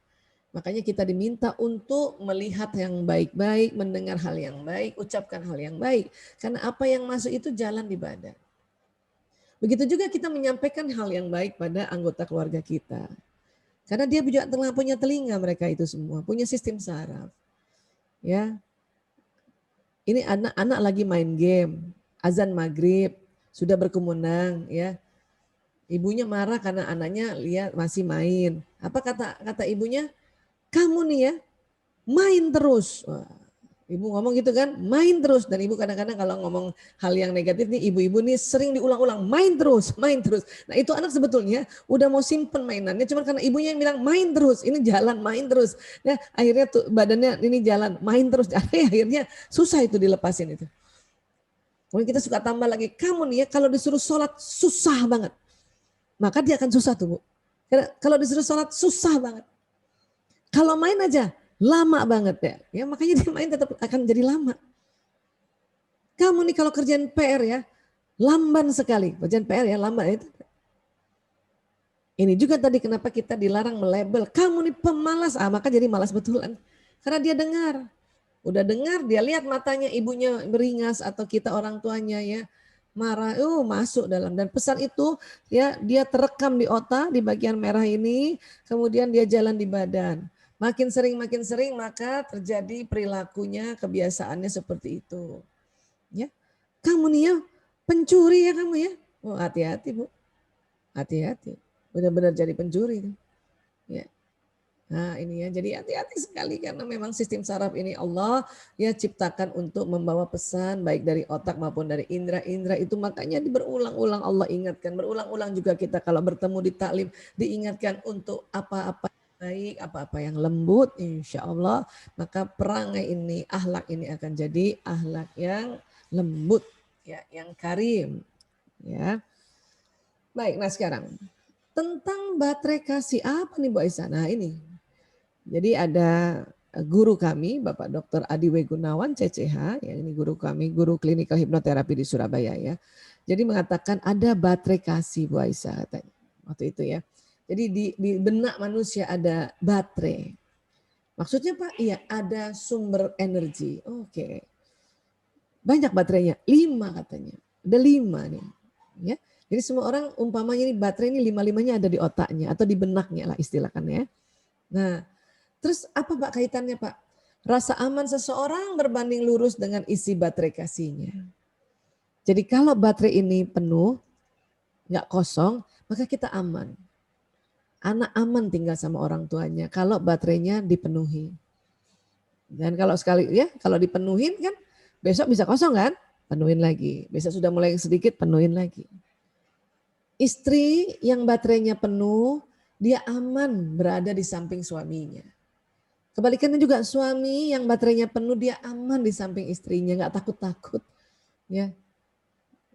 Speaker 1: Makanya kita diminta untuk melihat yang baik-baik, mendengar hal yang baik, ucapkan hal yang baik. Karena apa yang masuk itu jalan di badan. Begitu juga kita menyampaikan hal yang baik pada anggota keluarga kita. Karena dia juga punya telinga mereka itu semua, punya sistem saraf. Ya, ini anak-anak lagi main game, azan maghrib, sudah berkemenang ya. Ibunya marah karena anaknya lihat masih main. Apa kata ibunya? Kamu nih ya main terus. Wah, ibu ngomong gitu kan, main terus. Dan ibu kadang-kadang kalau ngomong hal yang negatif nih, ibu-ibu nih sering diulang-ulang, main terus, main terus. Nah itu anak sebetulnya udah mau simpen mainannya, cuma karena ibunya yang bilang main terus, ini jalan main terus. Nah akhirnya tuh badannya ini jalan, main terus. Akhirnya susah itu dilepasin itu. Kemudian kita suka tambah lagi, kamu nih ya kalau disuruh sholat susah banget. Maka dia akan susah tuh Bu. Karena kalau disuruh sholat susah banget. Kalau main aja lama banget ya. Ya makanya dia main tetap akan jadi lama. Kamu nih kalau kerjaan PR ya lamban sekali. Kerjaan PR ya lamban itu. Ini juga tadi kenapa kita dilarang melabel. Kamu nih pemalas. Maka jadi malas betulan. Karena dia dengar. Udah dengar dia lihat matanya ibunya beringas atau kita orang tuanya ya. marah, masuk dalam, dan pesan itu ya dia terekam di otak di bagian merah ini, kemudian dia jalan di badan. Makin sering maka terjadi perilakunya, kebiasaannya seperti itu. Ya, kamu nih ya pencuri ya kamu ya. Oh, hati-hati Bu, hati-hati. Benar-benar jadi pencuri. Ya. Nah ini ya, jadi hati-hati sekali karena memang sistem saraf ini Allah ya ciptakan untuk membawa pesan baik dari otak maupun dari indera-indera itu, makanya berulang-ulang Allah ingatkan, berulang-ulang juga kita kalau bertemu di taklim diingatkan untuk apa-apa yang baik, apa-apa yang lembut, insya Allah maka perangai ini, akhlak ini akan jadi akhlak yang lembut, ya, yang karim, ya. Baik, nah sekarang tentang baterai kasih apa nih Bu Aisyah? Nah ini. Jadi ada guru kami, Bapak Dr. Adi W. Gunawan, CCH, ya ini guru kami, guru klinikal hipnoterapi di Surabaya ya. Jadi mengatakan ada baterai kasih Bu Aisyah katanya waktu itu ya. Jadi di benak manusia ada baterai. Maksudnya Pak, iya ada sumber energi. Oke. Banyak baterainya, 5 katanya. Ada 5 nih. Ya. Jadi semua orang umpamanya ini baterai ini 5-5-nya ada di otaknya atau di benaknya lah istilahnya. Nah, terus apa Pak kaitannya Pak? Rasa aman seseorang berbanding lurus dengan isi baterai kasihnya. Jadi kalau baterai ini penuh, nggak kosong, maka kita aman. Anak aman tinggal sama orang tuanya kalau baterainya dipenuhi. Dan kalau sekali ya, kalau dipenuhin kan besok bisa kosong kan? Penuhin lagi. Besok sudah mulai sedikit, penuhin lagi. Istri yang baterainya penuh, dia aman berada di samping suaminya. Kebalikannya juga suami yang baterainya penuh dia aman di samping istrinya, nggak takut-takut. Ya.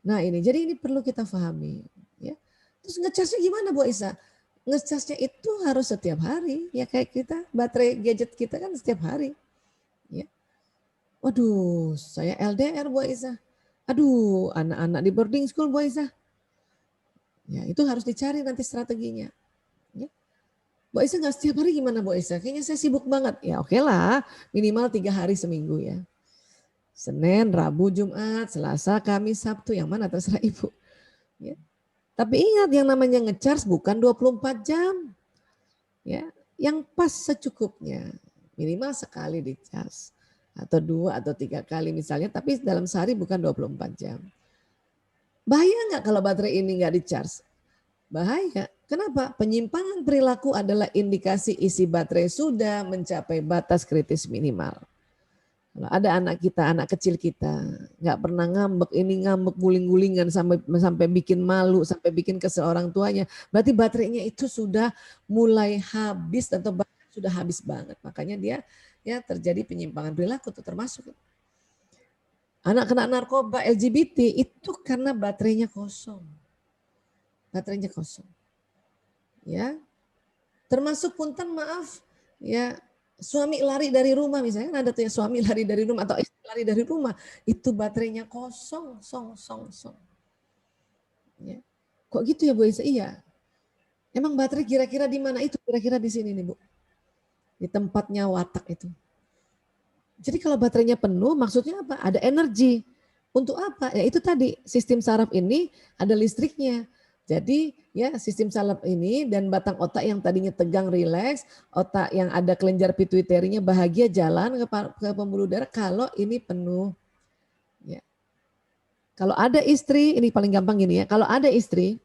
Speaker 1: Nah ini, jadi ini perlu kita pahami. Ya. Terus ngecasnya gimana Bu Aisyah? Ngecasnya itu harus setiap hari. Ya kayak kita, baterai gadget kita kan setiap hari. Ya. Waduh, saya LDR Bu Aisyah. Aduh, anak-anak di boarding school Bu Aisyah. Ya, itu harus dicari nanti strateginya. Bu Aisyah nggak setiap hari gimana Bu Aisyah? Kayaknya saya sibuk banget. Ya oke lah, minimal 3 hari seminggu ya. Senin, Rabu, Jumat, Selasa, Kamis, Sabtu, yang mana terserah Ibu. Ya. Tapi ingat yang namanya ngecharge bukan 24 jam. Ya, yang pas secukupnya. Minimal sekali dicas. Atau 2 atau 3 kali misalnya, tapi dalam sehari bukan 24 jam. Bahaya nggak kalau baterai ini nggak dicharge? Bahaya. Kenapa? Penyimpangan perilaku adalah indikasi isi baterai sudah mencapai batas kritis minimal. Kalau ada anak kita, anak kecil kita, nggak pernah ngambek, ini ngambek guling-gulingan sampai bikin malu, sampai bikin kesel orang tuanya, berarti baterainya itu sudah mulai habis atau bahkan sudah habis banget. Makanya dia ya terjadi penyimpangan perilaku itu termasuk. Anak kena narkoba, LGBT itu karena baterainya kosong. Baterainya kosong. Ya, termasuk punten maaf ya, suami lari dari rumah misalnya, kan ada tuh ya suami lari dari rumah atau istri lari dari rumah, itu baterainya kosong, song. Ya. Kok gitu ya Bu Isa? Iya. Emang baterai kira-kira di mana itu? Kira-kira di sini nih Bu. Di tempatnya watak itu. Jadi kalau baterainya penuh maksudnya apa? Ada energi. Untuk apa? Ya itu tadi sistem saraf ini ada listriknya. Jadi ya sistem saraf ini dan batang otak yang tadinya tegang rileks, otak yang ada kelenjar pituiterinya bahagia jalan ke pembuluh darah kalau ini penuh. Ya. Kalau ada istri, ini paling gampang gini ya, kalau ada istri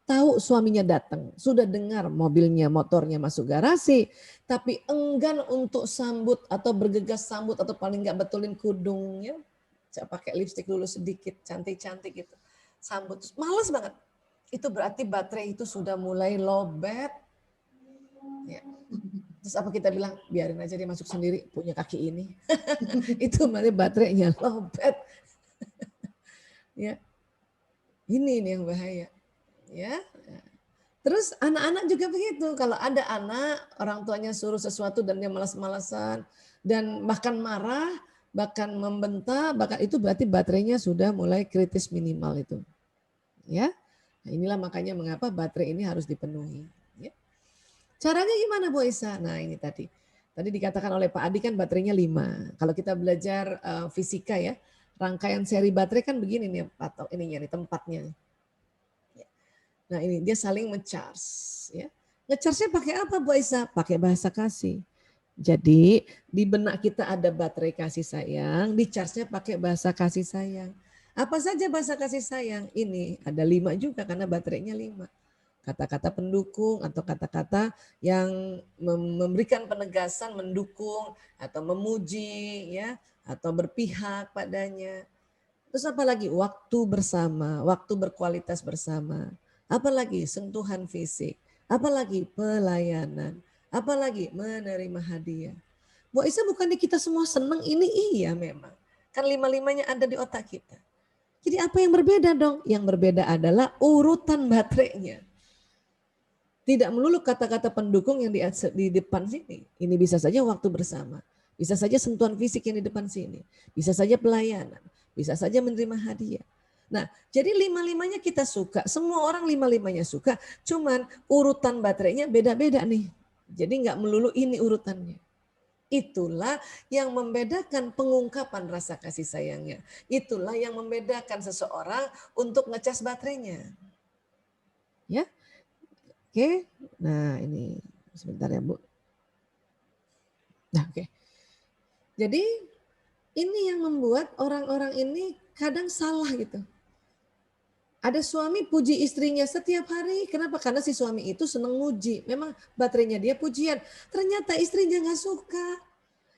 Speaker 1: tahu suaminya datang, sudah dengar mobilnya, motornya masuk garasi, tapi enggan untuk sambut atau bergegas sambut atau paling nggak betulin kudungnya, saya pakai lipstik dulu sedikit, cantik-cantik gitu, sambut, males banget. Itu berarti baterai itu sudah mulai lowbat. Ya. Terus apa kita bilang, biarin aja dia masuk sendiri, punya kaki ini. Itu berarti baterainya lowbat. Ya, ini nih yang bahaya. Ya, terus anak-anak juga begitu. Kalau ada anak, orang tuanya suruh sesuatu dan dia malas-malasan dan bahkan marah, bahkan membentak, bahkan itu berarti baterainya sudah mulai kritis minimal itu. Ya. Nah, inilah makanya mengapa baterai ini harus dipenuhi. Ya. Caranya gimana Bu Isa? Nah, ini tadi. Tadi dikatakan oleh Pak Adi kan baterainya 5. Kalau kita belajar fisika ya, rangkaian seri baterai kan begini nih atau ininya nih tempatnya. Nah ini dia saling ngecharge ya. Ngecharge-nya pakai apa Bu Aisyah? Pakai bahasa kasih. Jadi di benak kita ada baterai kasih sayang, di charge-nya pakai bahasa kasih sayang. Apa saja bahasa kasih sayang? Ini ada 5 juga karena baterainya 5. Kata-kata pendukung atau kata-kata yang memberikan penegasan, mendukung atau memuji ya, atau berpihak padanya. Terus apa lagi? Waktu bersama, waktu berkualitas bersama. Apalagi sentuhan fisik, apalagi pelayanan, apalagi menerima hadiah. Bu Aisyah bukannya kita semua senang ini? Iya memang. Kan lima-limanya ada di otak kita. Jadi apa yang berbeda dong? Yang berbeda adalah urutan baterainya. Tidak melulu kata-kata pendukung yang di depan sini. Ini bisa saja waktu bersama. Bisa saja sentuhan fisik yang di depan sini. Bisa saja pelayanan. Bisa saja menerima hadiah. Nah, jadi lima-limanya kita suka. Semua orang lima-limanya suka. Cuman urutan baterainya beda-beda nih. Jadi nggak melulu ini urutannya. Itulah yang membedakan pengungkapan rasa kasih sayangnya. Itulah yang membedakan seseorang untuk ngecas baterainya. Ya, oke. Nah ini sebentar ya Bu. Nah oke. Jadi ini yang membuat orang-orang ini kadang salah gitu. Ada suami puji istrinya setiap hari. Kenapa? Karena si suami itu senang muji. Memang baterainya dia pujian. Ternyata istrinya nggak suka.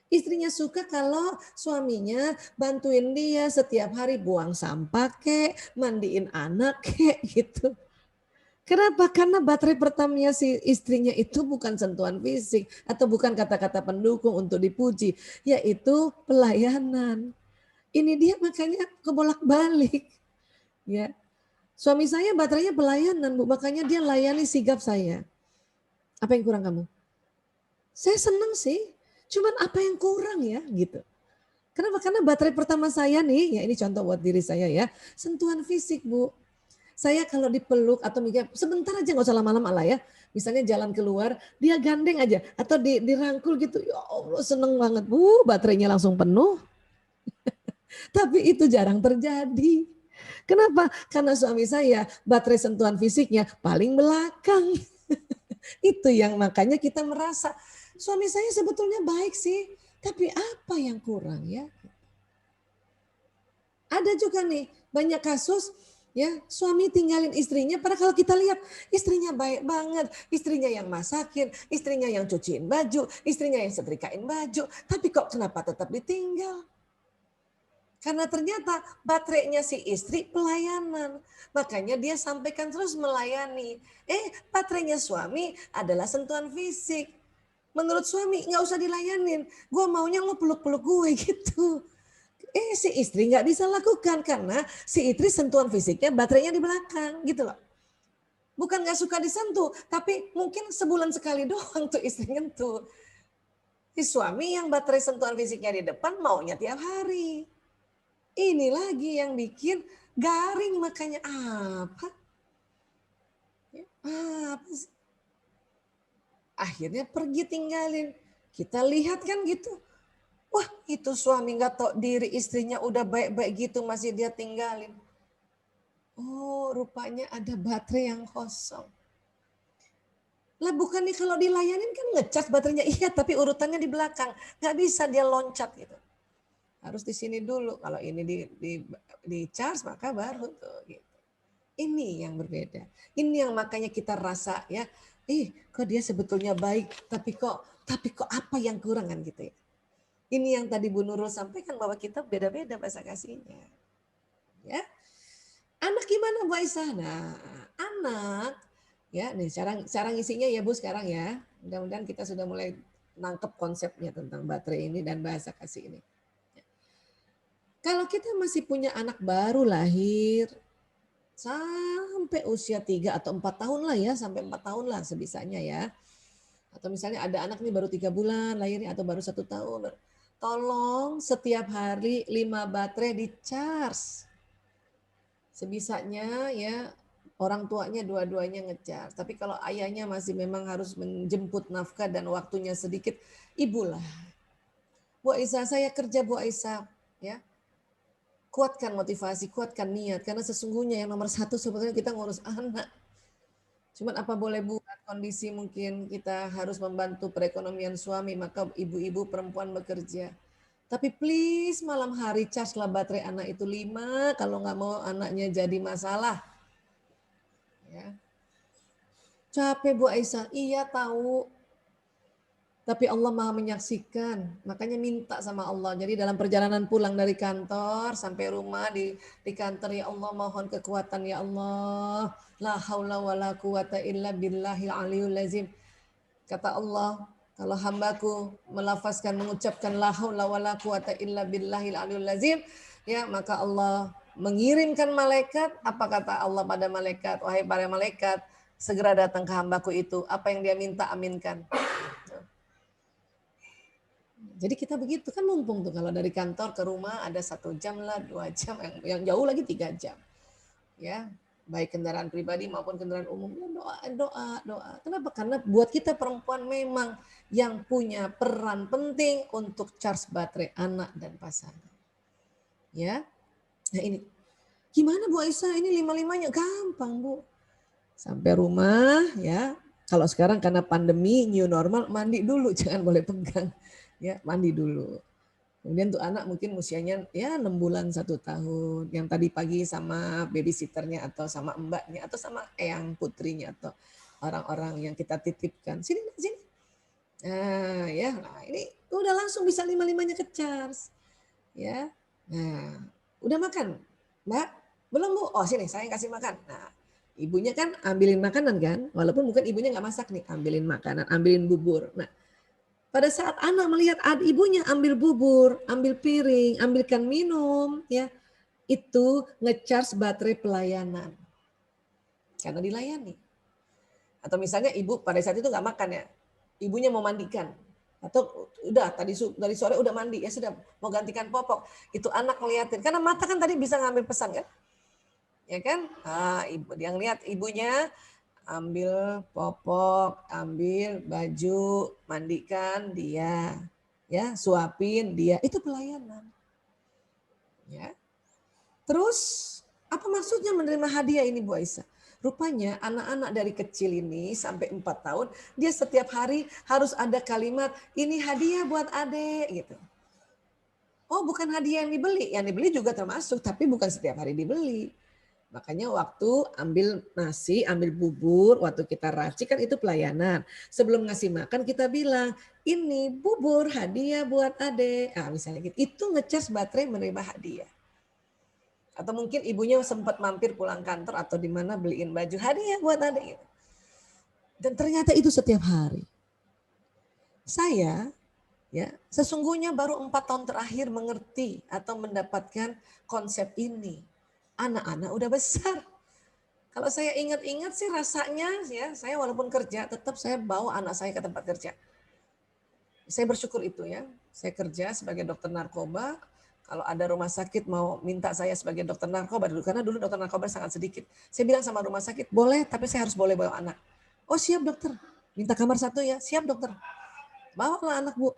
Speaker 1: Istrinya suka kalau suaminya bantuin dia setiap hari buang sampah kek, mandiin anak kek gitu. Kenapa? Karena baterai pertamanya si istrinya itu bukan sentuhan fisik atau bukan kata-kata pendukung untuk dipuji, yaitu pelayanan. Ini dia makanya kebolak-balik. Ya, suami saya baterainya pelayanan, Bu, makanya dia layani sigap saya. Apa yang kurang kamu? Saya senang sih, cuman apa yang kurang ya gitu. Kenapa? Karena baterai pertama saya nih, ya ini contoh buat diri saya ya, sentuhan fisik Bu. Saya kalau dipeluk atau mikir sebentar aja nggak usah lama-lama lah ya. Misalnya jalan keluar, dia gandeng aja atau dirangkul gitu. Ya Allah seneng banget Bu, baterainya langsung penuh. Tapi itu jarang terjadi. Kenapa? Karena suami saya baterai sentuhan fisiknya paling belakang. Itu yang makanya kita merasa suami saya sebetulnya baik sih, tapi apa yang kurang ya? Ada juga nih banyak kasus ya suami tinggalin istrinya padahal kalau kita lihat istrinya baik banget, istrinya yang masakin, istrinya yang cuciin baju, istrinya yang setrikain baju, tapi kok kenapa tetap ditinggal? Karena ternyata baterainya si istri pelayanan. Makanya dia sampaikan terus melayani. Baterainya suami adalah sentuhan fisik. Menurut suami nggak usah dilayanin. Gue maunya lo peluk-peluk gue gitu. Si istri nggak bisa lakukan karena si istri sentuhan fisiknya baterainya di belakang gitu loh. Bukan nggak suka disentuh, tapi mungkin sebulan sekali doang tuh istri nyentuh. Si suami yang baterai sentuhan fisiknya di depan maunya tiap hari. Ini lagi yang bikin garing makanya apa? Apa sih? Akhirnya pergi tinggalin. Kita lihat kan gitu. Wah itu suami nggak tahu diri istrinya udah baik-baik gitu masih dia tinggalin. Oh rupanya ada baterai yang kosong. Lah bukannya kalau dilayanin kan ngecas baterainya. Iya tapi urutannya di belakang. Nggak bisa dia loncat gitu. Harus di sini dulu. Kalau ini di charge maka baru tuh gitu. Ini yang berbeda. Ini yang makanya kita rasa ya, kok dia sebetulnya baik, tapi kok apa yang kurang kan gitu ya. Ini yang tadi Bu Nurul sampaikan bahwa kita beda-beda bahasa kasihnya. Ya. Anak gimana Bu Aisyah? Nah, anak ya nih cara ngisinya ya Bu sekarang ya. Mudah-mudahan kita sudah mulai nangkep konsepnya tentang baterai ini dan bahasa kasih ini. Kalau kita masih punya anak baru lahir, sampai usia 3 atau 4 tahun lah ya, sampai 4 tahun lah sebisanya ya. Atau misalnya ada anak nih baru 3 bulan lahirnya atau baru 1 tahun. Tolong setiap hari 5 baterai di charge. Sebisanya ya orang tuanya dua-duanya ngecharge. Tapi kalau ayahnya masih memang harus menjemput nafkah dan waktunya sedikit, ibulah. Bu Aisyah saya kerja Bu Aisyah ya. Kuatkan motivasi, kuatkan niat. Karena sesungguhnya yang nomor satu sebetulnya kita ngurus anak. Cuman apa boleh buat, kondisi mungkin kita harus membantu perekonomian suami, maka ibu-ibu perempuan bekerja. Tapi please malam hari charge lah baterai anak itu 5, kalau nggak mau anaknya jadi masalah. Ya. Capek Bu Aisyah, iya tahu. Tapi Allah Maha menyaksikan, makanya minta sama Allah. Jadi dalam perjalanan pulang dari kantor sampai rumah di kantor, ya Allah mohon kekuatan ya Allah. La haula wala quwata illa billahil aliyul lazim. Kata Allah, kalau hambaku melafazkan mengucapkan la haula wala quwata illa billahil aliyul lazim, ya maka Allah mengirimkan malaikat. Apa kata Allah pada malaikat? Wahai para malaikat, segera datang ke hambaku itu. Apa yang dia minta, aminkan. Jadi kita begitu kan, mumpung tuh kalau dari kantor ke rumah ada 1 jam lah, 2 jam, yang jauh lagi 3 jam. Ya, baik kendaraan pribadi maupun kendaraan umum, ya doa. Kenapa? Karena buat kita perempuan memang yang punya peran penting untuk charge baterai anak dan pasangan. Ya, nah ini gimana Bu Aisyah, ini 5-5-nya gampang Bu. Sampai rumah ya, kalau sekarang karena pandemi new normal, mandi dulu, jangan boleh pegang. Ya, mandi dulu. Kemudian tuh anak mungkin usianya ya 6 bulan 1 tahun. Yang tadi pagi sama babysitternya atau sama mbaknya atau sama eyang putrinya atau orang-orang yang kita titipkan. Sini. Nah ya, nah ini udah langsung bisa 5-5-nya ke charge. Ya, nah udah makan? Mbak, belum Bu? Oh sini saya kasih makan. Nah ibunya kan ambilin makanan kan, walaupun mungkin ibunya nggak masak nih, ambilin makanan, ambilin bubur. Nah pada saat anak melihat ibunya ambil bubur, ambil piring, ambilkan minum, ya itu ngecharge baterai pelayanan. Karena dilayani. Atau misalnya ibu pada saat itu nggak makan ya, ibunya mau mandikan. Atau udah tadi dari sore udah mandi, ya sudah mau gantikan popok. Itu anak ngeliatin, karena mata kan tadi bisa ngambil pesan kan. Ya kan? Nah, ibu dia ngeliat ibunya ambil popok, ambil baju, mandikan dia, ya suapin dia, itu pelayanan. Ya. Terus apa maksudnya menerima hadiah ini Bu Aisyah? Rupanya anak-anak dari kecil ini sampai 4 tahun, dia setiap hari harus ada kalimat, ini hadiah buat adek gitu. Oh bukan hadiah yang dibeli juga termasuk, tapi bukan setiap hari dibeli. Makanya waktu ambil nasi, ambil bubur, waktu kita racik kan itu pelayanan. Sebelum ngasih makan kita bilang, ini bubur hadiah buat adek. Nah, misalnya gitu. Itu ngecas baterai menerima hadiah. Atau mungkin ibunya sempat mampir pulang kantor atau di mana beliin baju hadiah buat adek. Dan ternyata itu setiap hari. Saya ya sesungguhnya baru 4 tahun terakhir mengerti atau mendapatkan konsep ini. Anak-anak udah besar. Kalau saya ingat-ingat sih rasanya ya, saya walaupun kerja tetap saya bawa anak saya ke tempat kerja. Saya bersyukur itu ya. Saya kerja sebagai dokter narkoba. Kalau ada rumah sakit mau minta saya sebagai dokter narkoba dulu, karena dulu dokter narkoba sangat sedikit. Saya bilang sama rumah sakit, boleh tapi saya harus boleh bawa anak. Oh siap dokter, minta kamar 1 ya, siap dokter. Bawalah anak Bu.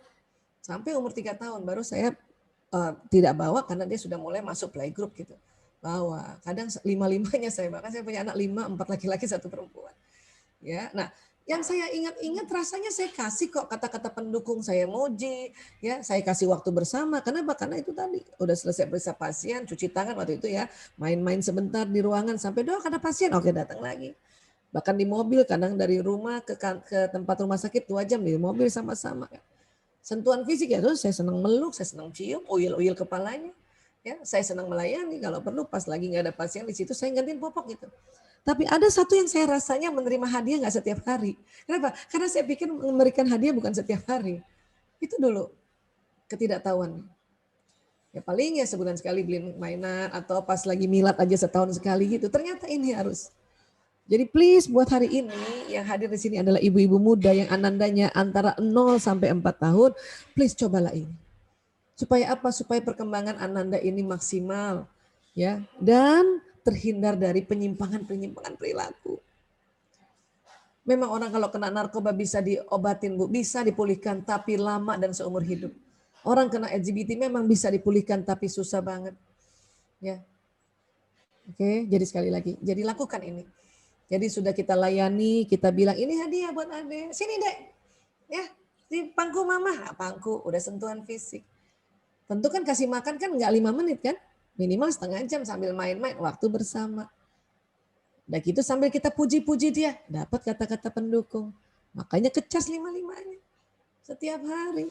Speaker 1: Sampai umur 3 tahun baru saya tidak bawa karena dia sudah mulai masuk playgroup gitu. Bawa. Kadang 5-5-nya saya, bahkan saya punya anak 5, 4 laki-laki 1 perempuan. Ya, nah yang saya ingat-ingat rasanya saya kasih kok kata-kata pendukung, saya muji, ya saya kasih waktu bersama. Kenapa? Karena itu tadi udah selesai periksa pasien, cuci tangan waktu itu ya, main-main sebentar di ruangan sampai doa kata pasien, oke datang lagi. Bahkan di mobil, kadang dari rumah ke tempat rumah sakit 2 jam di mobil sama-sama. Sentuhan fisik ya, terus saya senang meluk, saya senang cium, uyil-uyil kepalanya. Ya, saya senang melayani, kalau perlu pas lagi nggak ada pasien di situ saya gantiin popok gitu. Tapi ada satu yang saya rasanya menerima hadiah nggak setiap hari. Kenapa? Karena saya pikir memberikan hadiah bukan setiap hari. Itu dulu ketidaktahuan. Ya paling ya sebulan sekali beli mainan atau pas lagi milad aja setahun sekali gitu. Ternyata ini harus. Jadi please buat hari ini yang hadir di sini adalah ibu-ibu muda yang anandanya antara 0 sampai 4 tahun. Please cobalah ini. Supaya apa? Supaya perkembangan ananda ini maksimal. Ya, dan terhindar dari penyimpangan-penyimpangan perilaku. Memang orang kalau kena narkoba bisa diobatin Bu, bisa dipulihkan tapi lama dan seumur hidup. Orang kena LGBT memang bisa dipulihkan tapi susah banget. Ya. Oke, jadi sekali lagi, jadi lakukan ini. Jadi sudah kita layani, kita bilang ini hadiah buat Ade. Sini Dek, ya di pangku mama, nah, pangku udah sentuhan fisik. Tentu kan kasih makan kan nggak 5 menit kan, minimal setengah jam sambil main-main, waktu bersama. Udah gitu sambil kita puji-puji dia, dapat kata-kata pendukung. Makanya kecas 5-5-nya setiap hari.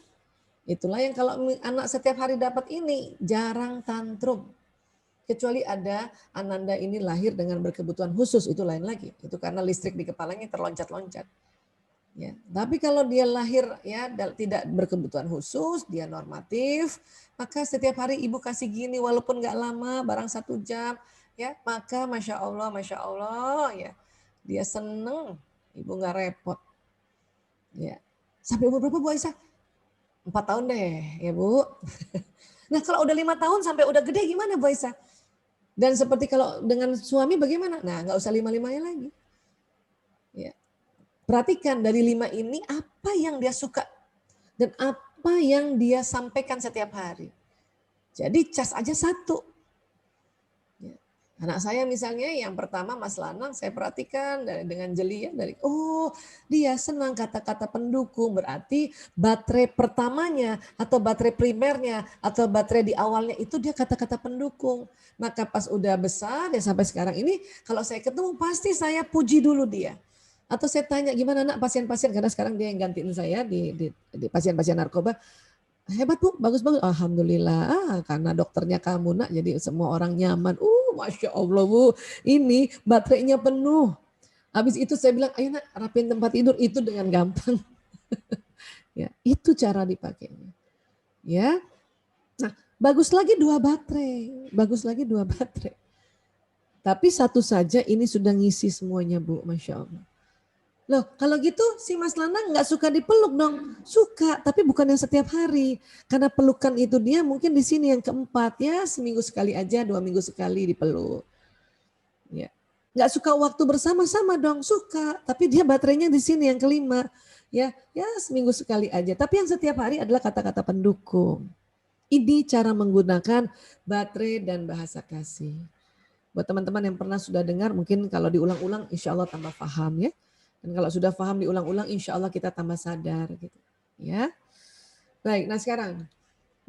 Speaker 1: Itulah yang kalau anak setiap hari dapat ini, jarang tantrum. Kecuali ada Ananda ini lahir dengan berkebutuhan khusus, itu lain lagi. Itu karena listrik di kepalanya terloncat-loncat. Ya, tapi kalau dia lahir ya tidak berkebutuhan khusus, dia normatif, maka setiap hari ibu kasih gini walaupun nggak lama, barang 1 jam, ya maka masya Allah ya dia seneng, ibu nggak repot. Ya, sampai umur berapa Bu Aisyah? 4 tahun deh ya Bu. Nah kalau udah 5 tahun sampai udah gede gimana Bu Aisyah? Dan seperti kalau dengan suami bagaimana? Nah nggak usah 5-5-nya lagi. Ya. Perhatikan dari 5 ini apa yang dia suka dan apa yang dia sampaikan setiap hari. Jadi cas aja 1. Ya. Anak saya misalnya yang pertama Mas Lanang saya perhatikan dengan jeli ya dari dia senang kata-kata pendukung berarti baterai pertamanya atau baterai primernya atau baterai di awalnya itu dia kata-kata pendukung. Maka pas udah besar ya sampai sekarang ini kalau saya ketemu pasti saya puji dulu dia. Atau saya tanya gimana nak pasien-pasien karena sekarang dia yang gantiin saya di pasien-pasien narkoba. Hebat Bu, bagus-bagus. Alhamdulillah. Karena dokternya kamu nak, jadi semua orang nyaman. Masya Allah Bu, ini baterainya penuh. Habis itu saya bilang, ayo nak rapin tempat tidur itu dengan gampang. Ya, itu cara dipakainya. Ya, nah bagus lagi 2 baterai, bagus lagi 2 baterai. Tapi satu saja ini sudah ngisi semuanya Bu, Masya Allah. Loh, kalau gitu si Mas Lanang nggak suka dipeluk dong? Suka, tapi bukan yang setiap hari. Karena pelukan itu dia mungkin di sini yang keempat ya, seminggu sekali aja, 2 minggu sekali dipeluk. Ya, nggak suka waktu bersama-sama dong? Suka, tapi dia baterainya di sini yang kelima. Ya, seminggu sekali aja. Tapi yang setiap hari adalah kata-kata pendukung. Ini cara menggunakan baterai dan bahasa kasih. Buat teman-teman yang pernah sudah dengar, mungkin kalau diulang-ulang insya Allah tambah paham ya. Dan kalau sudah paham diulang-ulang, insya Allah kita tambah sadar gitu. Ya, baik. Nah sekarang,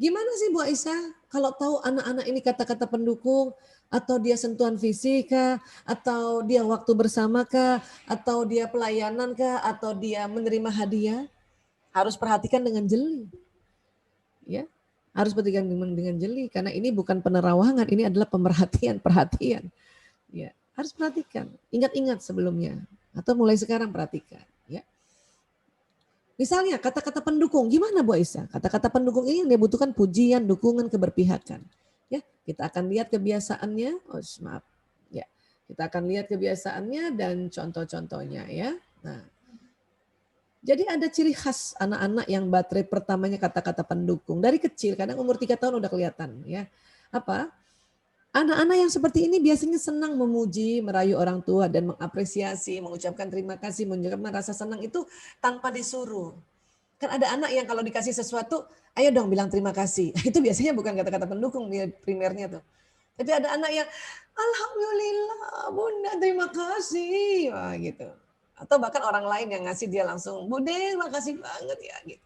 Speaker 1: gimana sih Bu Aisyah kalau tahu anak-anak ini kata-kata pendukung atau dia sentuhan fisik kah, atau dia waktu bersama kah, atau dia pelayanan kah, atau dia menerima hadiah? Harus perhatikan dengan jeli. Ya, harus perhatikan dengan jeli karena ini bukan penerawangan, ini adalah perhatian. Ya, harus perhatikan. Ingat-ingat sebelumnya atau mulai sekarang perhatikan, ya. Misalnya kata-kata pendukung, gimana Bu Aisyah? Kata-kata pendukung ini yang dibutuhkan pujian, dukungan, keberpihakan. Ya, kita akan lihat kebiasaannya. Maaf. Ya, kita akan lihat kebiasaannya dan contoh-contohnya ya. Nah, jadi ada ciri khas anak-anak yang baterai pertamanya kata-kata pendukung. Dari kecil, kadang umur 3 tahun udah kelihatan ya. Apa? Anak-anak yang seperti ini biasanya senang memuji, merayu orang tua dan mengapresiasi, mengucapkan terima kasih, menunjukkan rasa senang itu tanpa disuruh. Kan ada anak yang kalau dikasih sesuatu, ayo dong bilang terima kasih. Itu biasanya bukan kata-kata pendukung primernya tuh. Tapi ada anak yang alhamdulillah bunda terima kasih. Wah gitu. Atau bahkan orang lain yang ngasih dia langsung, Bude makasih banget ya gitu.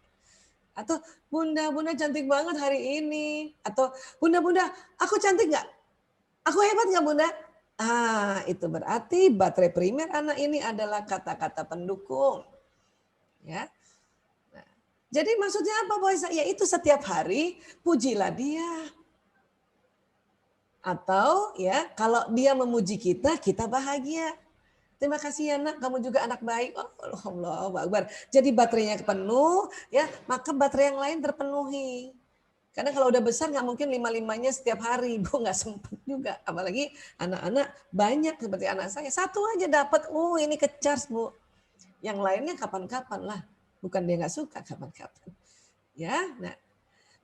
Speaker 1: Atau bunda cantik banget hari ini. Atau bunda aku cantik nggak? Aku hebat nggak Bunda? Itu berarti baterai primer anak ini adalah kata-kata pendukung. Ya. Nah, jadi maksudnya apa Bu Aisyah? Ya itu setiap hari pujilah dia. Atau ya kalau dia memuji kita, kita bahagia. Terima kasih ya nak, kamu juga anak baik. Oh, Allahu Akbar. Jadi baterainya penuh, ya maka baterai yang lain terpenuhi. Karena kalau udah besar nggak mungkin 5-5-nya setiap hari, Bu nggak sempet juga. Apalagi anak-anak banyak seperti anak saya, 1 aja dapat, ini ke-charge Bu. Yang lainnya kapan-kapan lah, bukan dia nggak suka kapan-kapan. Ya, nah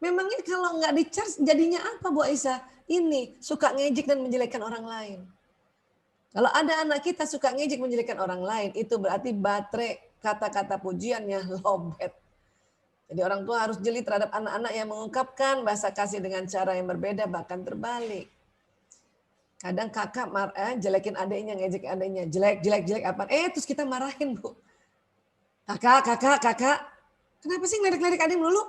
Speaker 1: memangnya kalau nggak di-charge jadinya apa Bu Aisyah? Ini suka ngejek dan menjelekkan orang lain. Kalau ada anak kita suka ngejek menjelekkan orang lain, itu berarti baterai kata-kata pujiannya lowbat. Jadi orang tua harus jeli terhadap anak-anak yang mengungkapkan bahasa kasih dengan cara yang berbeda bahkan terbalik. Kadang kakak jelekin adiknya, ngejek adiknya, jelek apa. Terus kita marahin, Bu. Kakak. Kenapa sih ngelirik-ngelirik adik melulu?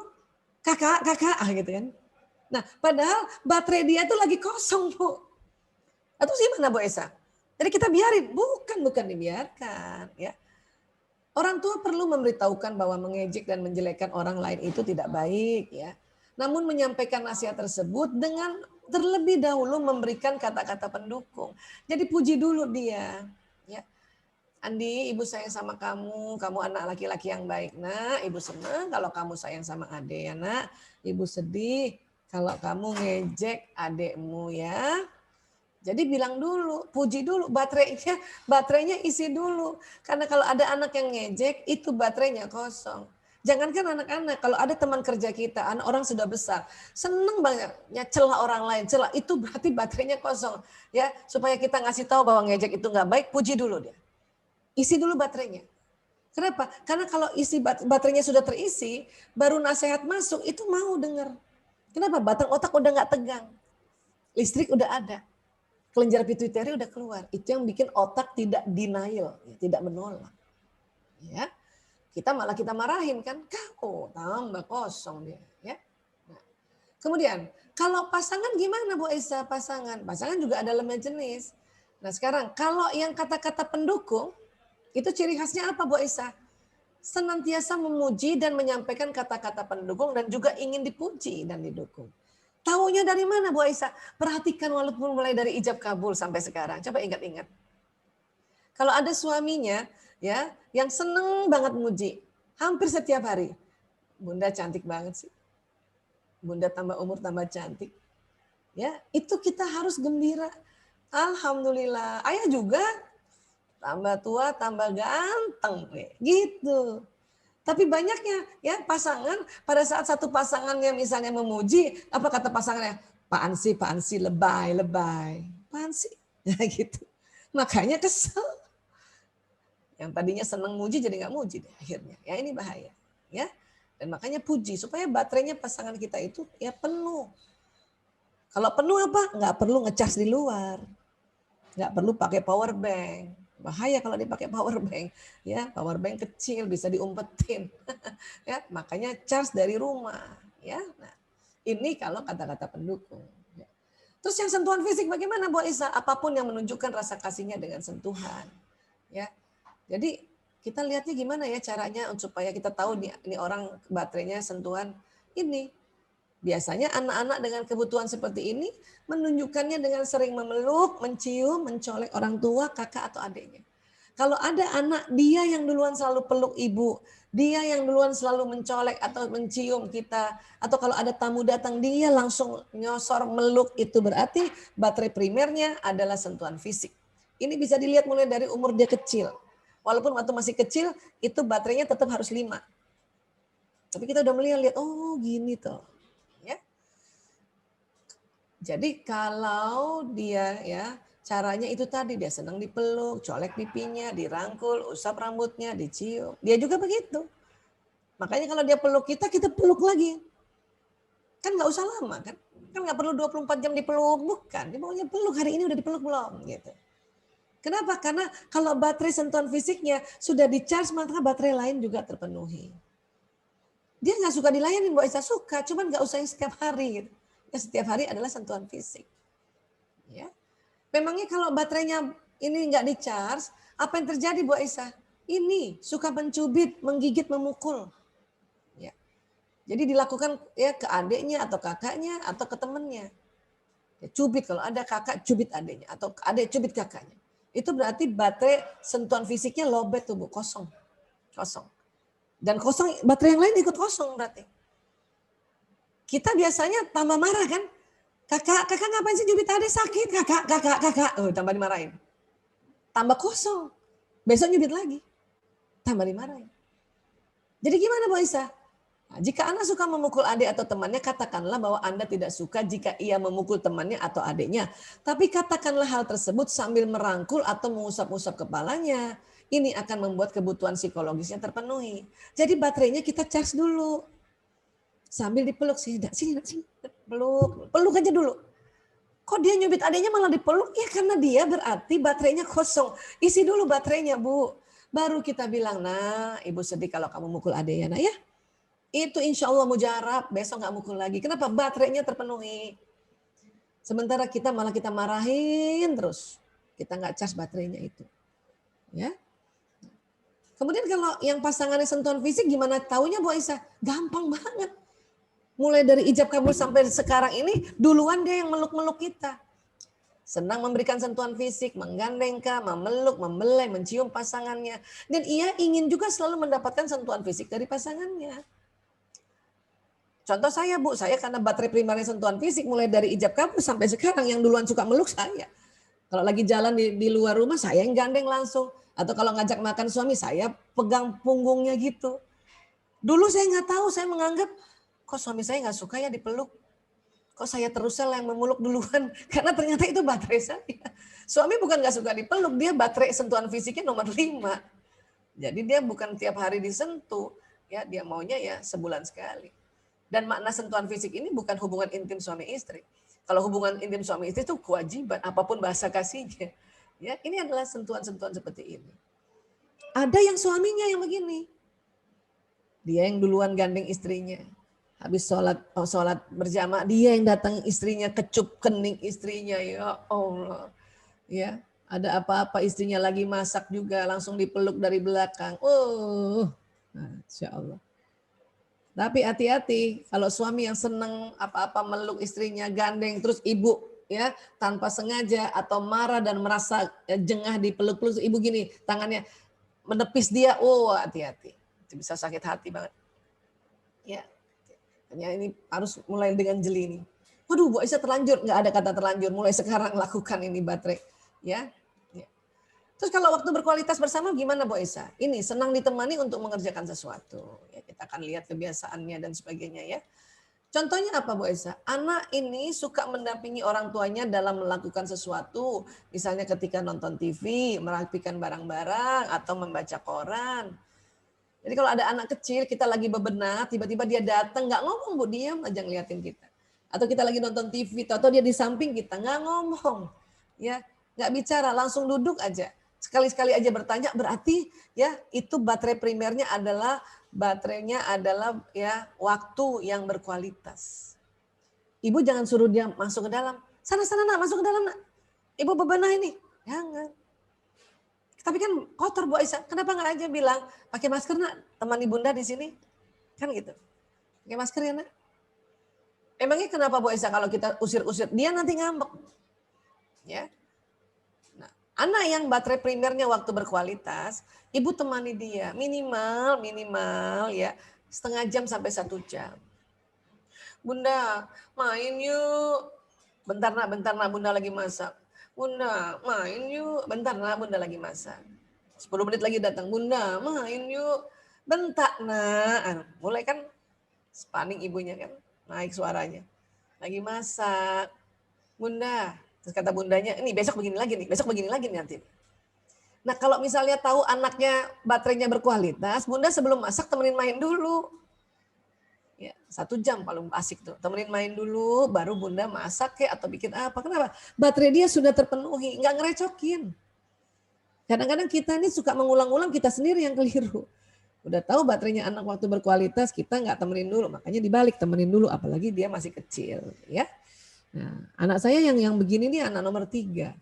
Speaker 1: Kakak, gitu kan. Nah, padahal baterai dia tuh lagi kosong, Bu. Atau gimana, Bu Esa? Jadi kita biarin, bukan dibiarkan, ya. Orang tua perlu memberitahukan bahwa mengejek dan menjelekkan orang lain itu tidak baik, ya. Namun menyampaikan nasihat tersebut dengan terlebih dahulu memberikan kata-kata pendukung. Jadi puji dulu dia, ya. Andi, ibu sayang sama kamu anak laki-laki yang baik, nak. Ibu senang kalau kamu sayang sama adek, ya nak. Ibu sedih kalau kamu ngejek adekmu, ya. Jadi bilang dulu, puji dulu, baterainya isi dulu. Karena kalau ada anak yang ngejek, itu baterainya kosong. Jangankan anak-anak, kalau ada teman kerja kita, anak orang sudah besar, seneng banget celah orang lain, itu berarti baterainya kosong. Ya, supaya kita ngasih tahu bahwa ngejek itu nggak baik, puji dulu dia. Isi dulu baterainya. Kenapa? Karena kalau isi baterainya sudah terisi, baru nasihat masuk, itu mau dengar. Kenapa? Batang otak udah nggak tegang. Listrik udah ada. Kelenjar pituitari udah keluar. Itu yang bikin otak tidak denial, tidak menolak. Ya, kita marahin kan, kau tambah kosong dia. Ya. Nah, kemudian kalau pasangan gimana Bu Esa? Pasangan juga ada elemen jenis. Nah sekarang kalau yang kata-kata pendukung, itu ciri khasnya apa Bu Esa? Senantiasa memuji dan menyampaikan kata-kata pendukung dan juga ingin dipuji dan didukung. Taunya dari mana Bu Aisyah? Perhatikan walaupun mulai dari ijab kabul sampai sekarang. Coba ingat-ingat. Kalau ada suaminya ya yang seneng banget muji. Hampir setiap hari. Bunda cantik banget sih. Bunda tambah umur tambah cantik. Ya, itu kita harus gembira. Alhamdulillah. Ayah juga tambah tua tambah ganteng. Gitu. Tapi banyaknya ya pasangan pada saat satu pasangannya misalnya memuji, apa kata pasangannya? Apaan sih lebay. Apaan sih? Ya gitu. Makanya kesel. Yang tadinya senang muji jadi nggak muji deh akhirnya. Ya ini bahaya. Ya. Dan makanya puji supaya baterainya pasangan kita itu ya penuh. Kalau penuh apa? Nggak perlu ngecas di luar. Nggak perlu pakai power bank. Bahaya kalau dipakai power bank, ya power bank kecil bisa diumpetin, ya makanya charge dari rumah, ya. Nah, ini kalau kata-kata pendukung. Ya. Terus yang sentuhan fisik bagaimana Bu Isa? Apapun yang menunjukkan rasa kasihnya dengan sentuhan, ya. Jadi kita lihatnya gimana ya caranya supaya kita tahu ini orang baterainya sentuhan ini. Biasanya anak-anak dengan kebutuhan seperti ini menunjukkannya dengan sering memeluk, mencium, mencolek orang tua, kakak atau adiknya. Kalau ada anak dia yang duluan selalu peluk ibu, dia yang duluan selalu mencolek atau mencium kita, atau kalau ada tamu datang dia langsung nyosor meluk, itu berarti baterai primernya adalah sentuhan fisik. Ini bisa dilihat mulai dari umur dia kecil. Walaupun waktu masih kecil itu baterainya tetap harus 5. Tapi kita udah melihat, oh gini tuh. Jadi kalau dia ya caranya itu tadi dia senang dipeluk, colek pipinya, dirangkul, usap rambutnya, dicium. Dia juga begitu. Makanya kalau dia peluk kita peluk lagi. Kan nggak usah lama kan? Kan nggak perlu 24 jam dipeluk, bukan. Dia maunya peluk, hari ini udah dipeluk belum gitu. Kenapa? Karena kalau baterai sentuhan fisiknya sudah di-charge maka baterai lain juga terpenuhi. Dia nggak suka dilayanin, Bu Aisyah suka, cuman nggak usah yang setiap hari gitu. Setiap hari adalah sentuhan fisik. Ya. Memangnya kalau baterainya ini nggak di-charge, apa yang terjadi Bu Aisyah? Ini suka mencubit, menggigit, memukul. Ya. Jadi dilakukan ya ke adiknya atau kakaknya atau ke temannya. Ya, cubit kalau ada kakak cubit adiknya atau adik cubit kakaknya. Itu berarti baterai sentuhan fisiknya lowbat tuh Bu, kosong. Kosong. Dan kosong baterai yang lain ikut kosong berarti. Kita biasanya tambah marah kan? Kakak ngapain sih nyubit adik sakit? Kakak. Oh, tambah dimarahin. Tambah kosong. Besok nyubit lagi. Tambah dimarahin. Jadi gimana Bu Aisyah? Nah, jika Anda suka memukul adik atau temannya, katakanlah bahwa Anda tidak suka jika ia memukul temannya atau adiknya. Tapi katakanlah hal tersebut sambil merangkul atau mengusap-usap kepalanya. Ini akan membuat kebutuhan psikologisnya terpenuhi. Jadi baterainya kita charge dulu. Sambil dipeluk, sini, peluk aja dulu. Kok dia nyubit adiknya malah dipeluk? Ya karena dia berarti baterainya kosong. Isi dulu baterainya, Bu. Baru kita bilang, nah ibu sedih kalau kamu mukul adiknya, nah ya. Itu insya Allah mujarab, besok nggak mukul lagi. Kenapa? Baterainya terpenuhi. Sementara kita malah kita marahin terus. Kita nggak cas baterainya itu. Ya. Kemudian kalau yang pasangannya sentuhan fisik gimana taunya Bu Aisyah? Gampang banget. Mulai dari ijab kabul sampai sekarang ini duluan dia yang meluk-meluk kita. Senang memberikan sentuhan fisik, menggandeng, memeluk, membelai, mencium pasangannya. Dan ia ingin juga selalu mendapatkan sentuhan fisik dari pasangannya. Contoh saya Bu, saya karena baterai primernya sentuhan fisik mulai dari ijab kabul sampai sekarang yang duluan suka meluk saya. Kalau lagi jalan di luar rumah saya yang gandeng langsung. Atau kalau ngajak makan suami saya pegang punggungnya gitu. Dulu saya nggak tahu, saya menganggap kok suami saya nggak suka ya dipeluk. Kok saya terus yang memeluk duluan. Karena ternyata itu baterai saya. Suami bukan nggak suka dipeluk, dia baterai sentuhan fisiknya nomor 5. Jadi dia bukan tiap hari disentuh. Ya, dia maunya ya sebulan sekali. Dan makna sentuhan fisik ini bukan hubungan intim suami istri. Kalau hubungan intim suami istri itu kewajiban, apapun bahasa kasihnya. Ya, ini adalah sentuhan-sentuhan seperti ini. Ada yang suaminya yang begini. Dia yang duluan gandeng istrinya. Habis sholat berjamaah, dia yang datang istrinya, kecup kening istrinya. Ya Allah. Ya, ada apa-apa istrinya lagi masak juga, langsung dipeluk dari belakang. Masya Allah. Tapi hati-hati kalau suami yang senang apa-apa meluk istrinya, gandeng, terus ibu ya tanpa sengaja atau marah dan merasa jengah dipeluk-peluk, ibu gini tangannya menepis dia, hati-hati. Itu bisa sakit hati banget. Ya, hanya ini harus mulai dengan jeli nih. Waduh, Bu Aisyah terlanjur, nggak ada kata terlanjur. Mulai sekarang lakukan ini baterai, ya. Terus kalau waktu berkualitas bersama gimana Bu Aisyah? Ini senang ditemani untuk mengerjakan sesuatu. Ya, kita akan lihat kebiasaannya dan sebagainya ya. Contohnya apa Bu Aisyah? Anak ini suka mendampingi orang tuanya dalam melakukan sesuatu. Misalnya ketika nonton TV, merapikan barang-barang, atau membaca koran. Jadi kalau ada anak kecil, kita lagi bebenah, tiba-tiba dia datang, nggak ngomong Bu, diam aja ngeliatin kita. Atau kita lagi nonton TV, atau dia di samping kita, nggak ngomong. Ya, nggak bicara, langsung duduk aja. Sekali-sekali aja bertanya, berarti ya itu baterai primernya adalah ya waktu yang berkualitas. Ibu jangan suruh dia masuk ke dalam. Sana-sana nak, masuk ke dalam nak. Ibu bebenah ini. Jangan. Tapi kan kotor Bu Aisyah. Kenapa nggak aja bilang pakai masker nak, temani bunda di sini. Kan gitu. Pakai masker ya nak. Emangnya kenapa Bu Aisyah kalau kita usir-usir dia nanti ngambek. Ya. Nah, anak yang baterai primernya waktu berkualitas, ibu temani dia minimal ya setengah jam sampai 1 jam. Bunda, main yuk. Bentar nak, bunda lagi masak. Bunda, main yuk. Bentar nak, bunda lagi masak. 10 menit lagi datang. Bunda, main yuk. Bentar nak. Mulai kan panik ibunya kan. Naik suaranya. Lagi masak. Bunda. Terus kata bundanya, ini besok begini lagi nih. Besok begini lagi nih nanti. Nah kalau misalnya tahu anaknya baterainya berkualitas, bunda sebelum masak temenin main dulu. Ya, 1 jam paling asik tuh. Temenin main dulu, baru bunda masak kayak atau bikin apa. Kenapa? Baterai dia sudah terpenuhi, nggak ngerecokin. Kadang-kadang kita ini suka mengulang-ulang, kita sendiri yang keliru. Udah tahu baterainya anak waktu berkualitas, kita nggak temenin dulu. Makanya dibalik, temenin dulu, apalagi dia masih kecil. Ya. Nah, anak saya yang begini nih anak nomor 3.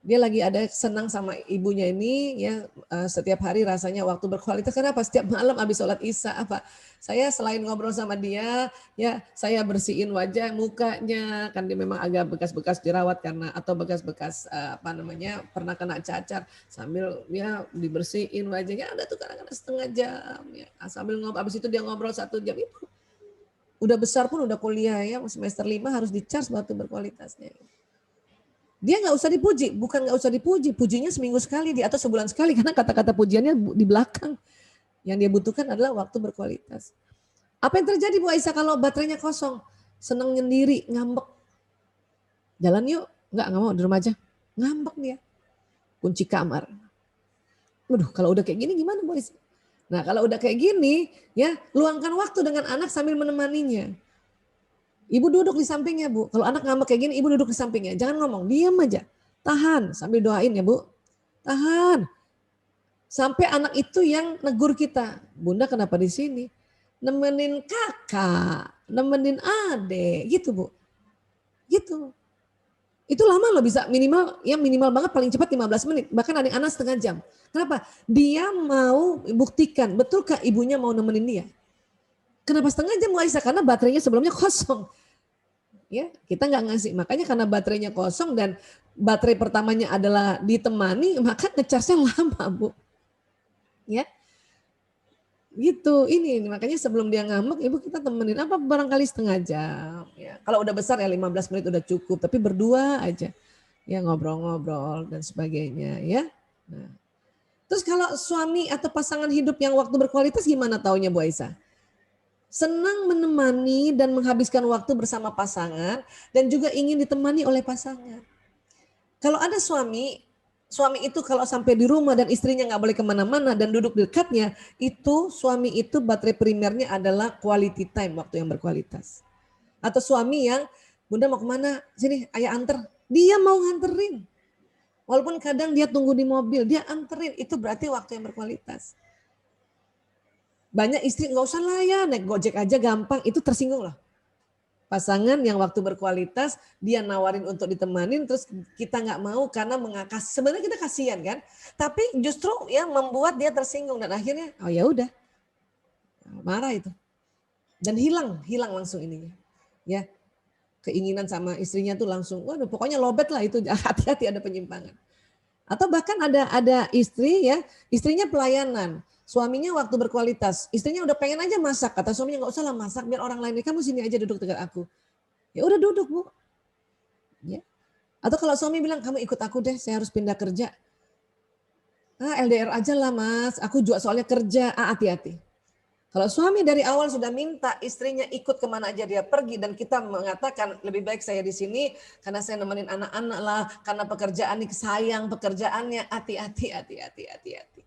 Speaker 1: Dia lagi ada senang sama ibunya ini ya setiap hari rasanya waktu berkualitas. Kenapa? Setiap malam habis sholat isya apa? Saya selain ngobrol sama dia ya saya bersihin wajah mukanya kan dia memang agak bekas-bekas jerawat karena atau bekas-bekas pernah kena cacar sambil ya dibersihin wajahnya ada tuh kadang-kadang setengah jam ya sambil ngobrol habis itu dia ngobrol 1 jam itu udah besar pun udah kuliah ya semester 5 harus di-charge waktu berkualitasnya. Dia nggak usah dipuji, bukan nggak usah dipuji, pujinya seminggu sekali atau sebulan sekali karena kata-kata pujiannya di belakang. Yang dia butuhkan adalah waktu berkualitas. Apa yang terjadi Bu Aisyah kalau baterainya kosong? Seneng nyendiri, ngambek. Jalan yuk, nggak mau di rumah aja. Ngambek dia. Kunci kamar. Waduh, kalau udah kayak gini gimana Bu Aisyah? Nah kalau udah kayak gini, ya luangkan waktu dengan anak sambil menemaninya. Ibu duduk di sampingnya, Bu. Kalau anak ngambek kayak gini, ibu duduk di sampingnya. Jangan ngomong, diam aja. Tahan sambil doain ya, Bu. Tahan. Sampai anak itu yang negur kita. Bunda kenapa di sini? Nemenin kakak, nemenin adik, gitu, Bu. Gitu. Itu lama loh, bisa minimal, ya minimal banget paling cepat 15 menit. Bahkan adik-anak setengah jam. Kenapa? Dia mau buktikan, betulkah ibunya mau nemenin dia? Kenapa setengah jam Aisyah? Karena baterainya sebelumnya kosong. Ya, kita nggak ngasih. Makanya karena baterainya kosong dan baterai pertamanya adalah ditemani, maka ngecasnya lama, Bu. Ya, gitu. Ini makanya sebelum dia ngambek, ibu kita temenin apa barangkali setengah jam. Ya, kalau udah besar ya 15 menit udah cukup. Tapi berdua aja, ya ngobrol-ngobrol dan sebagainya. Ya. Nah. Terus kalau suami atau pasangan hidup yang waktu berkualitas gimana taunya Bu Aisyah? Senang menemani dan menghabiskan waktu bersama pasangan dan juga ingin ditemani oleh pasangan. Kalau ada suami, suami itu kalau sampai di rumah dan istrinya nggak boleh kemana-mana dan duduk dekatnya, itu suami itu baterai primernya adalah quality time, waktu yang berkualitas. Atau suami yang, Bunda mau kemana? Sini ayah anter. Dia mau nganterin. Walaupun kadang dia tunggu di mobil, dia anterin. Itu berarti waktu yang berkualitas. Banyak istri nggak usah lah ya, naik Gojek aja gampang, itu tersinggung loh. Pasangan yang waktu berkualitas, dia nawarin untuk ditemanin, terus kita nggak mau karena mengakas. Sebenarnya kita kasihan kan, tapi justru ya membuat dia tersinggung dan akhirnya, oh ya udah, marah itu dan hilang langsung ininya, ya keinginan sama istrinya tuh langsung, waduh pokoknya lobet lah itu, hati-hati ada penyimpangan. Atau bahkan ada istri ya, istrinya pelayanan, suaminya waktu berkualitas, istrinya udah pengen aja masak, kata suaminya nggak usah lah masak, biar orang lain, kamu sini aja duduk dekat aku. Ya udah duduk Bu. Ya. Atau kalau suami bilang kamu ikut aku deh, saya harus pindah kerja. Ah LDR aja lah Mas, aku juga soalnya kerja. Ah hati-hati. Kalau suami dari awal sudah minta istrinya ikut kemana aja dia pergi dan kita mengatakan lebih baik saya di sini karena saya nemenin anak-anak lah, karena pekerjaan ini sayang pekerjaannya, hati-hati, hati-hati, hati-hati.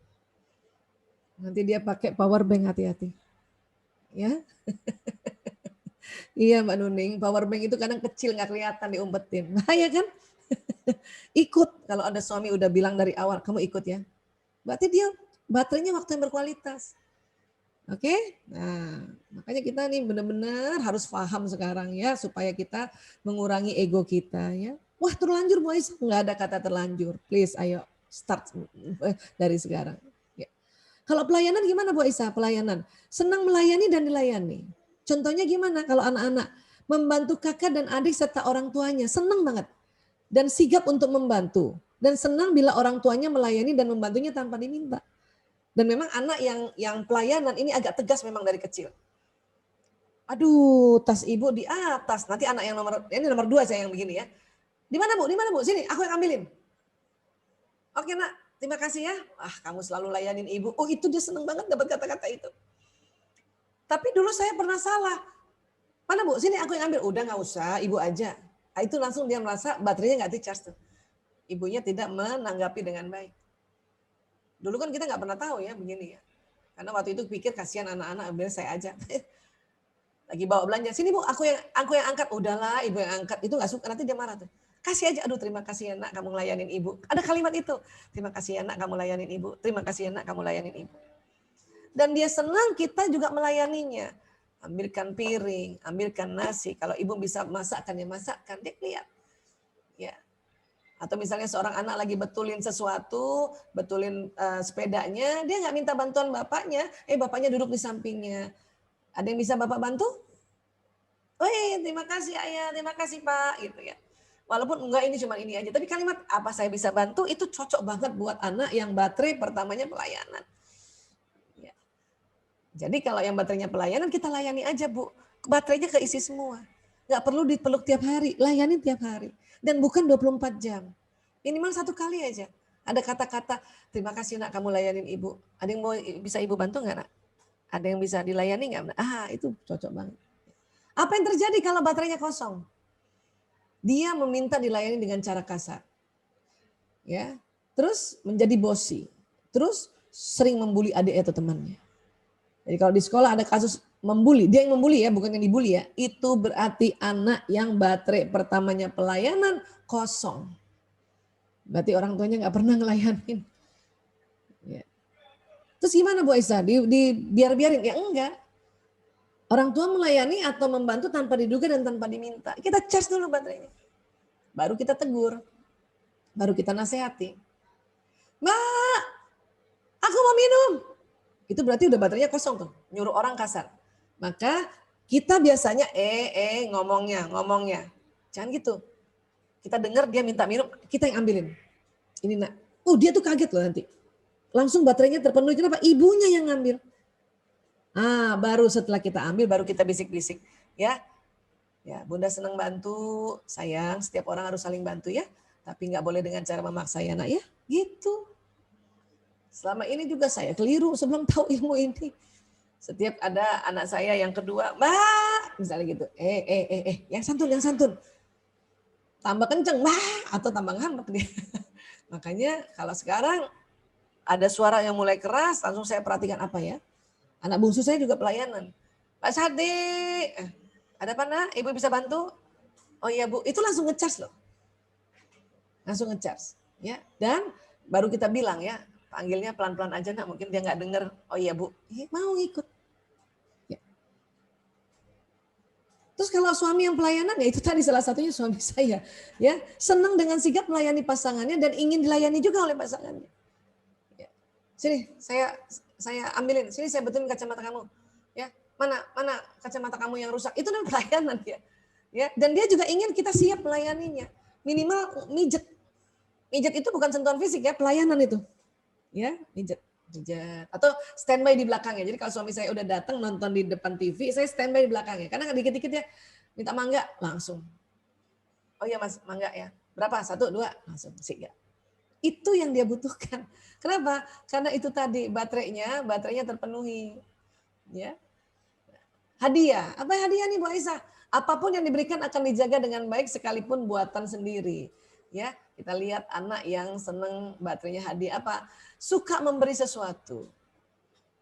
Speaker 1: Nanti dia pakai power bank, hati-hati. Ya, iya Mbak Nuning, power bank itu kadang kecil nggak kelihatan diumpetin, bahaya kan? Ikut kalau ada suami udah bilang dari awal kamu ikut ya, berarti dia baterainya waktu yang berkualitas. Oke, nah makanya kita nih benar-benar harus paham sekarang ya supaya kita mengurangi ego kita ya. Wah terlanjur Bu Aisyah, nggak ada kata terlanjur. Please ayo start dari sekarang. Ya. Kalau pelayanan gimana Bu Aisyah? Pelayanan senang melayani dan dilayani. Contohnya gimana kalau anak-anak membantu kakak dan adik serta orang tuanya senang banget dan sigap untuk membantu dan senang bila orang tuanya melayani dan membantunya tanpa diminta. Dan memang anak yang pelayanan ini agak tegas memang dari kecil. Aduh, tas ibu di atas. Nanti anak yang nomor 2 saya yang begini ya. Di mana Bu? Di mana Bu? Sini, aku yang ambilin. Oke nak, terima kasih ya. Ah, kamu selalu layanin ibu. Oh itu dia seneng banget dapat kata-kata itu. Tapi dulu saya pernah salah. Mana Bu? Sini aku yang ambil. Udah nggak usah, ibu aja. Nah, itu langsung dia merasa baterainya nggak di-charge tuh. Ibunya tidak menanggapi dengan baik. Dulu kan kita nggak pernah tahu ya begini ya. Karena waktu itu pikir kasihan anak-anak, biar saya aja. Lagi bawa belanja, sini Bu, aku yang angkat. Udahlah, ibu yang angkat. Itu nggak suka, nanti dia marah tuh. Kasih aja, aduh terima kasih ya nak kamu layanin ibu. Ada kalimat itu, terima kasih ya nak kamu layanin ibu. Terima kasih ya nak kamu layanin ibu. Dan dia senang kita juga melayaninya. Ambilkan piring, ambilkan nasi. Kalau ibu bisa masakkan ya masakkan, dia lihat. Ya, atau misalnya seorang anak lagi betulin sesuatu, betulin sepedanya, dia nggak minta bantuan bapaknya, bapaknya duduk di sampingnya. Ada yang bisa Bapak bantu? Wih, terima kasih Ayah, terima kasih Pak, gitu ya. Walaupun enggak ini cuma ini aja, tapi kalimat apa saya bisa bantu itu cocok banget buat anak yang baterai pertamanya pelayanan. Ya. Jadi kalau yang baterainya pelayanan kita layani aja Bu, baterainya keisi semua. Nggak perlu dipeluk tiap hari, layani tiap hari. Dan bukan 24 jam. Minimal 1 kali aja. Ada kata-kata, terima kasih nak kamu layanin ibu. Ada yang mau bisa ibu bantu nggak nak? Ada yang bisa dilayani nggak? Ah itu cocok banget. Apa yang terjadi kalau baterainya kosong? Dia meminta dilayani dengan cara kasar. Ya, terus menjadi bosi. Terus sering membuli adik atau temannya. Jadi kalau di sekolah ada kasus membuli, dia yang membuli ya, bukan yang dibully ya. Itu berarti anak yang baterai pertamanya pelayanan kosong. Berarti orang tuanya nggak pernah ngelayanin. Ya. Terus gimana Bu Aisyah? Biar-biarin? Ya enggak. Orang tua melayani atau membantu tanpa diduga dan tanpa diminta. Kita charge dulu baterainya. Baru kita tegur. Baru kita nasihati. Mbak, aku mau minum. Itu berarti udah baterainya kosong tuh. Nyuruh orang kasar. Maka kita biasanya ngomongnya. Jangan gitu. Kita dengar dia minta minum, kita yang ambilin. Ini nak. Dia tuh kaget loh nanti. Langsung baterainya terpenuhi. Kenapa? Ibunya yang ngambil. Baru setelah kita ambil, baru kita bisik-bisik. Ya, Bunda senang bantu, sayang. Setiap orang harus saling bantu ya. Tapi nggak boleh dengan cara memaksa ya nak ya. Gitu. Selama ini juga saya keliru sebelum tahu ilmu ini. Setiap ada anak saya yang kedua, Mbak, misalnya gitu. Yang santun. Tambah kenceng, Mbak, atau tambah ngambek dia. Makanya kalau sekarang ada suara yang mulai keras, langsung saya perhatikan apa ya. Anak bungsu saya juga pelayanan. Pak Sadi, ada apa nak? Ibu bisa bantu? Oh iya Bu, itu langsung ngecharge loh. Langsung ngecharge. Ya. Dan baru kita bilang ya, panggilnya pelan-pelan aja nak, mungkin dia nggak dengar. Oh iya Bu, mau ikut. Ya. Terus kalau suami yang pelayanan, ya itu tadi salah satunya suami saya. Ya, senang dengan sigap melayani pasangannya dan ingin dilayani juga oleh pasangannya. Ya. Sini, saya ambilin, sini saya betulin kacamata kamu. Ya, mana kacamata kamu yang rusak? Itu namanya pelayanan ya. Ya, dan dia juga ingin kita siap melayaninya. Minimal mijet. Mijet itu bukan sentuhan fisik ya, pelayanan itu. Ya, mijet. Atau standby di belakangnya. Jadi kalau suami saya udah datang nonton di depan TV, saya standby di belakangnya. Karena dikit-dikit ya minta mangga langsung. Oh iya Mas, mangga ya. Berapa? 1, 2, langsung siap. Itu yang dia butuhkan. Kenapa? Karena itu tadi baterainya terpenuhi. Ya. Hadiah. Apa hadiah nih Bu Aisyah? Apapun yang diberikan akan dijaga dengan baik sekalipun buatan sendiri. Ya, kita lihat anak yang senang baterainya hadiah apa? Suka memberi sesuatu.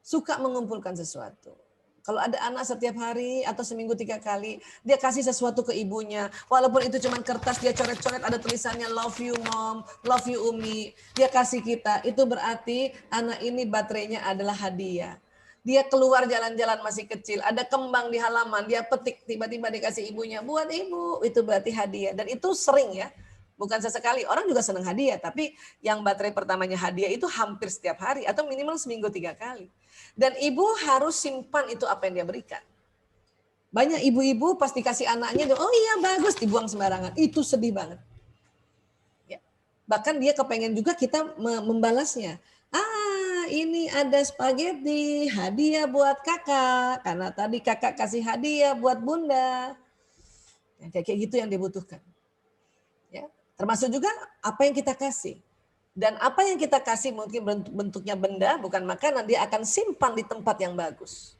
Speaker 1: Suka mengumpulkan sesuatu. Kalau ada anak setiap hari atau seminggu 3 kali, dia kasih sesuatu ke ibunya. Walaupun itu cuma kertas, dia coret-coret ada tulisannya love you mom, love you umi. Dia kasih kita, itu berarti anak ini baterainya adalah hadiah. Dia keluar jalan-jalan masih kecil, ada kembang di halaman, dia petik, tiba-tiba dikasih ibunya, buat ibu, itu berarti hadiah. Dan itu sering ya, bukan sesekali, orang juga senang hadiah, tapi yang baterai pertamanya hadiah itu hampir setiap hari, atau minimal seminggu 3 kali. Dan ibu harus simpan itu apa yang dia berikan. Banyak ibu-ibu pasti kasih anaknya, oh iya bagus, dibuang sembarangan. Itu sedih banget. Ya. Bahkan dia kepengen juga kita membalasnya. Ini ada spaghetti, hadiah buat kakak. Karena tadi kakak kasih hadiah buat bunda. Ya, kayak gitu yang dibutuhkan. Ya. Termasuk juga apa yang kita kasih. Dan apa yang kita kasih mungkin bentuknya benda, bukan makanan, dia akan simpan di tempat yang bagus.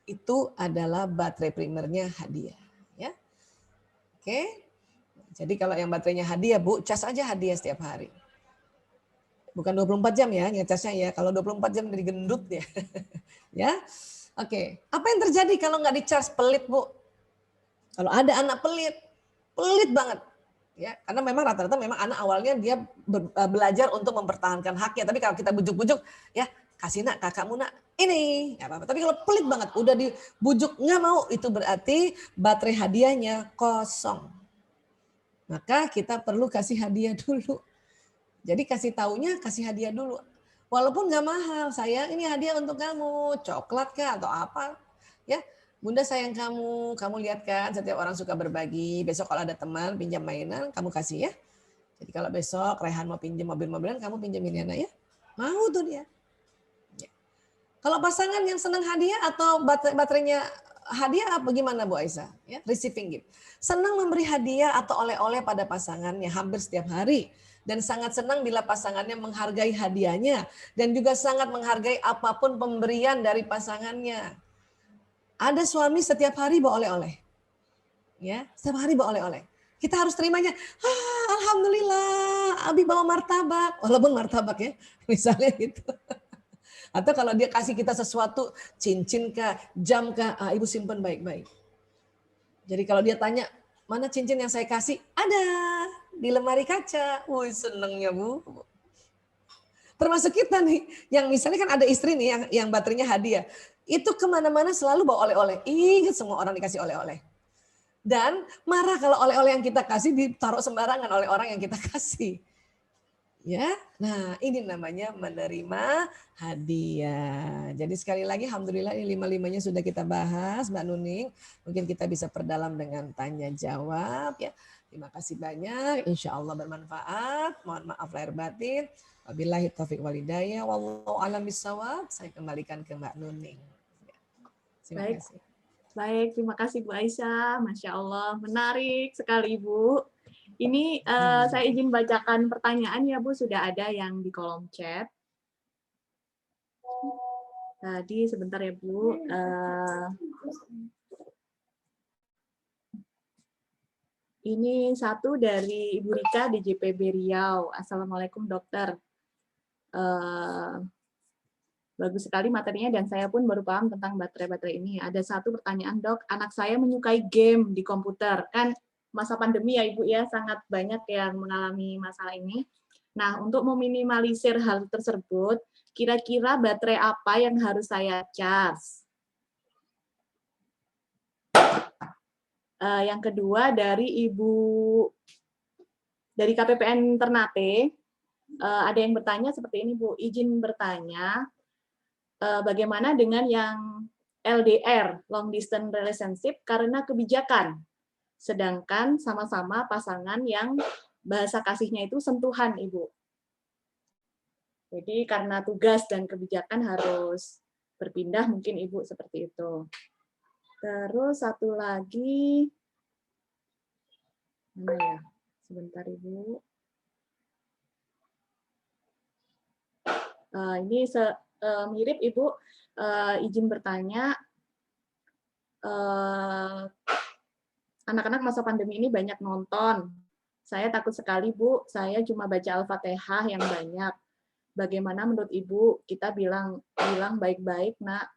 Speaker 1: Itu adalah baterai primernya hadiah. Ya. Oke. Jadi kalau yang baterainya hadiah, Bu, cas aja hadiah setiap hari. Bukan 24 jam ya, ngecasnya ya. Kalau 24 jam jadi gendut ya. Ya. Oke. Apa yang terjadi kalau nggak dicas? Pelit, Bu. Kalau ada anak pelit banget. Ya, karena memang rata-rata memang anak awalnya dia belajar untuk mempertahankan haknya. Tapi kalau kita bujuk-bujuk, ya kasih nak, kakakmu nak, ini. Gak apa-apa. Tapi kalau pelit banget, udah dibujuk nggak mau, itu berarti baterai hadiahnya kosong. Maka kita perlu kasih hadiah dulu. Jadi kasih taunya, kasih hadiah dulu. Walaupun nggak mahal, sayang ini hadiah untuk kamu, coklat kah atau apa. Ya, Bunda sayang kamu lihat kan setiap orang suka berbagi. Besok kalau ada teman pinjam mainan, kamu kasih ya. Jadi kalau besok Rehan mau pinjam mobil-mobilan, kamu pinjamin ya nak ya. Mau tuh dia. Ya. Kalau pasangan yang senang hadiah atau baterainya hadiah apa gimana Bu Aisyah? Ya, receiving gift. Senang memberi hadiah atau oleh-oleh pada pasangannya hampir setiap hari. Dan sangat senang bila pasangannya menghargai hadiahnya. Dan juga sangat menghargai apapun pemberian dari pasangannya. Ada suami setiap hari bawa oleh-oleh. Ya, setiap hari bawa oleh-oleh. Kita harus terimanya. Alhamdulillah, Abi bawa martabak. Walaupun martabak ya, misalnya gitu. Atau kalau dia kasih kita sesuatu, cincin kah, jam kah, ibu simpen baik-baik. Jadi kalau dia tanya, mana cincin yang saya kasih? Ada di lemari kaca. Wih, senengnya Bu. Termasuk kita nih, yang misalnya kan ada istri nih yang baterainya hadiah. Itu kemana-mana selalu bawa oleh-oleh. Ingat semua orang dikasih oleh-oleh. Dan marah kalau oleh-oleh yang kita kasih ditaruh sembarangan oleh orang yang kita kasih. Ya, nah ini namanya menerima hadiah. Jadi sekali lagi alhamdulillah ini 5-5-nya sudah kita bahas Mbak Nuning. Mungkin kita bisa perdalam dengan tanya jawab ya. Terima kasih banyak, insya Allah bermanfaat. Mohon maaf lahir batin. Wabillahi taufiq walhidayah. Wallahu a'lam bishawab. Saya kembalikan ke Mbak Nuning. Ya, terima
Speaker 2: Baik.
Speaker 1: kasih.
Speaker 2: Baik, terima kasih Bu Aisyah. Masya Allah, menarik sekali Bu. Ini saya izin bacakan pertanyaan ya Bu, sudah ada yang di kolom chat. Tadi sebentar ya Bu. Ini satu dari Ibu Rika di JPB Riau. Assalamualaikum dokter. Bagus sekali materinya dan saya pun baru paham tentang baterai-baterai ini. Ada satu pertanyaan dok, anak saya menyukai game di komputer. Kan masa pandemi ya Ibu ya, sangat banyak yang mengalami masalah ini. Nah, untuk meminimalisir hal tersebut, kira-kira baterai apa yang harus saya cas? Yang kedua dari Ibu dari KPPN Ternate, ada yang bertanya seperti ini Bu, izin bertanya, bagaimana dengan yang LDR, long distance relationship, karena kebijakan, sedangkan sama-sama pasangan yang bahasa kasihnya itu sentuhan, Ibu. Jadi karena tugas dan kebijakan harus berpindah, mungkin Ibu seperti itu. Terus satu lagi, mana ya? Sebentar Ibu. Ini mirip Ibu, izin bertanya, anak-anak masa pandemi ini banyak nonton. Saya takut sekali Bu, saya cuma baca Al-Fatihah yang banyak. Bagaimana menurut Ibu? Kita bilang baik-baik nak,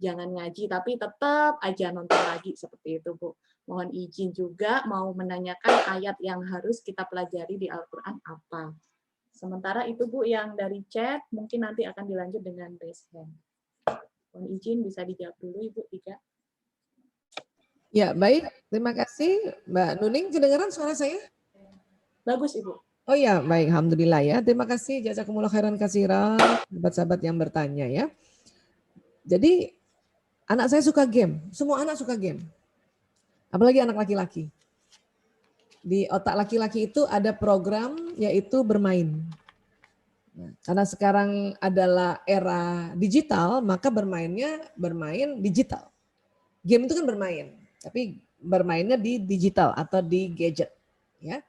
Speaker 2: jangan ngaji, tapi tetap aja nonton lagi seperti itu Bu. Mohon izin juga mau menanyakan ayat yang harus kita pelajari di Al-Quran apa. Sementara itu Bu yang dari chat, mungkin nanti akan dilanjut dengan raise hand. Mohon izin bisa dijawab dulu Ibu Tika.
Speaker 1: Ya baik, terima kasih Mbak Nuning. Kedengaran suara saya?
Speaker 2: Bagus Ibu.
Speaker 1: Oh ya, baik, alhamdulillah ya. Terima kasih jazakumullah khairan katsiran sahabat-sahabat yang bertanya ya. Jadi anak saya suka game, semua anak suka game. Apalagi anak laki-laki. Di otak laki-laki itu ada program yaitu bermain. Nah, karena sekarang adalah era digital, maka bermain digital. Game itu kan bermain, tapi bermainnya di digital atau di gadget, ya.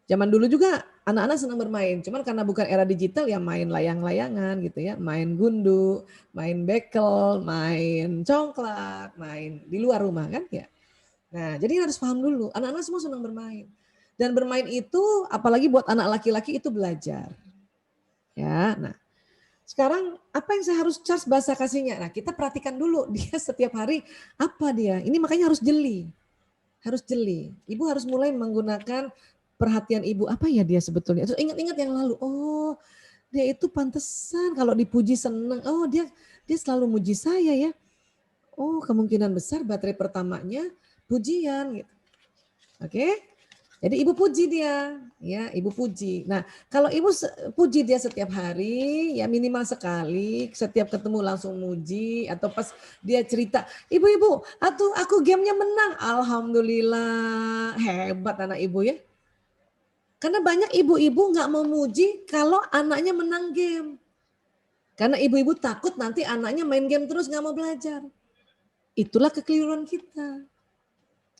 Speaker 1: Zaman dulu juga anak-anak senang bermain, cuman karena bukan era digital ya main layang-layangan gitu ya, main gundu, main bekel, main congklak, main di luar rumah kan ya. Nah, jadi harus paham dulu, anak-anak semua senang bermain. Dan bermain itu apalagi buat anak laki-laki itu belajar. Ya, nah sekarang apa yang saya harus charge bahasa kasihnya? Nah kita perhatikan dulu dia setiap hari apa dia. Ini makanya harus jeli. Harus jeli. Ibu harus mulai menggunakan perhatian ibu. Apa ya dia sebetulnya? Terus ingat-ingat yang lalu. Oh dia itu pantesan kalau dipuji seneng. Oh dia selalu muji saya ya. Oh kemungkinan besar baterai pertamanya pujian gitu. Oke. Jadi ibu puji dia, ya ibu puji. Nah kalau ibu puji dia setiap hari, ya minimal sekali, setiap ketemu langsung muji, atau pas dia cerita, ibu-ibu, aku gamenya menang, alhamdulillah, hebat anak ibu ya. Karena banyak ibu-ibu nggak mau muji kalau anaknya menang game. Karena ibu-ibu takut nanti anaknya main game terus nggak mau belajar. Itulah kekeliruan kita.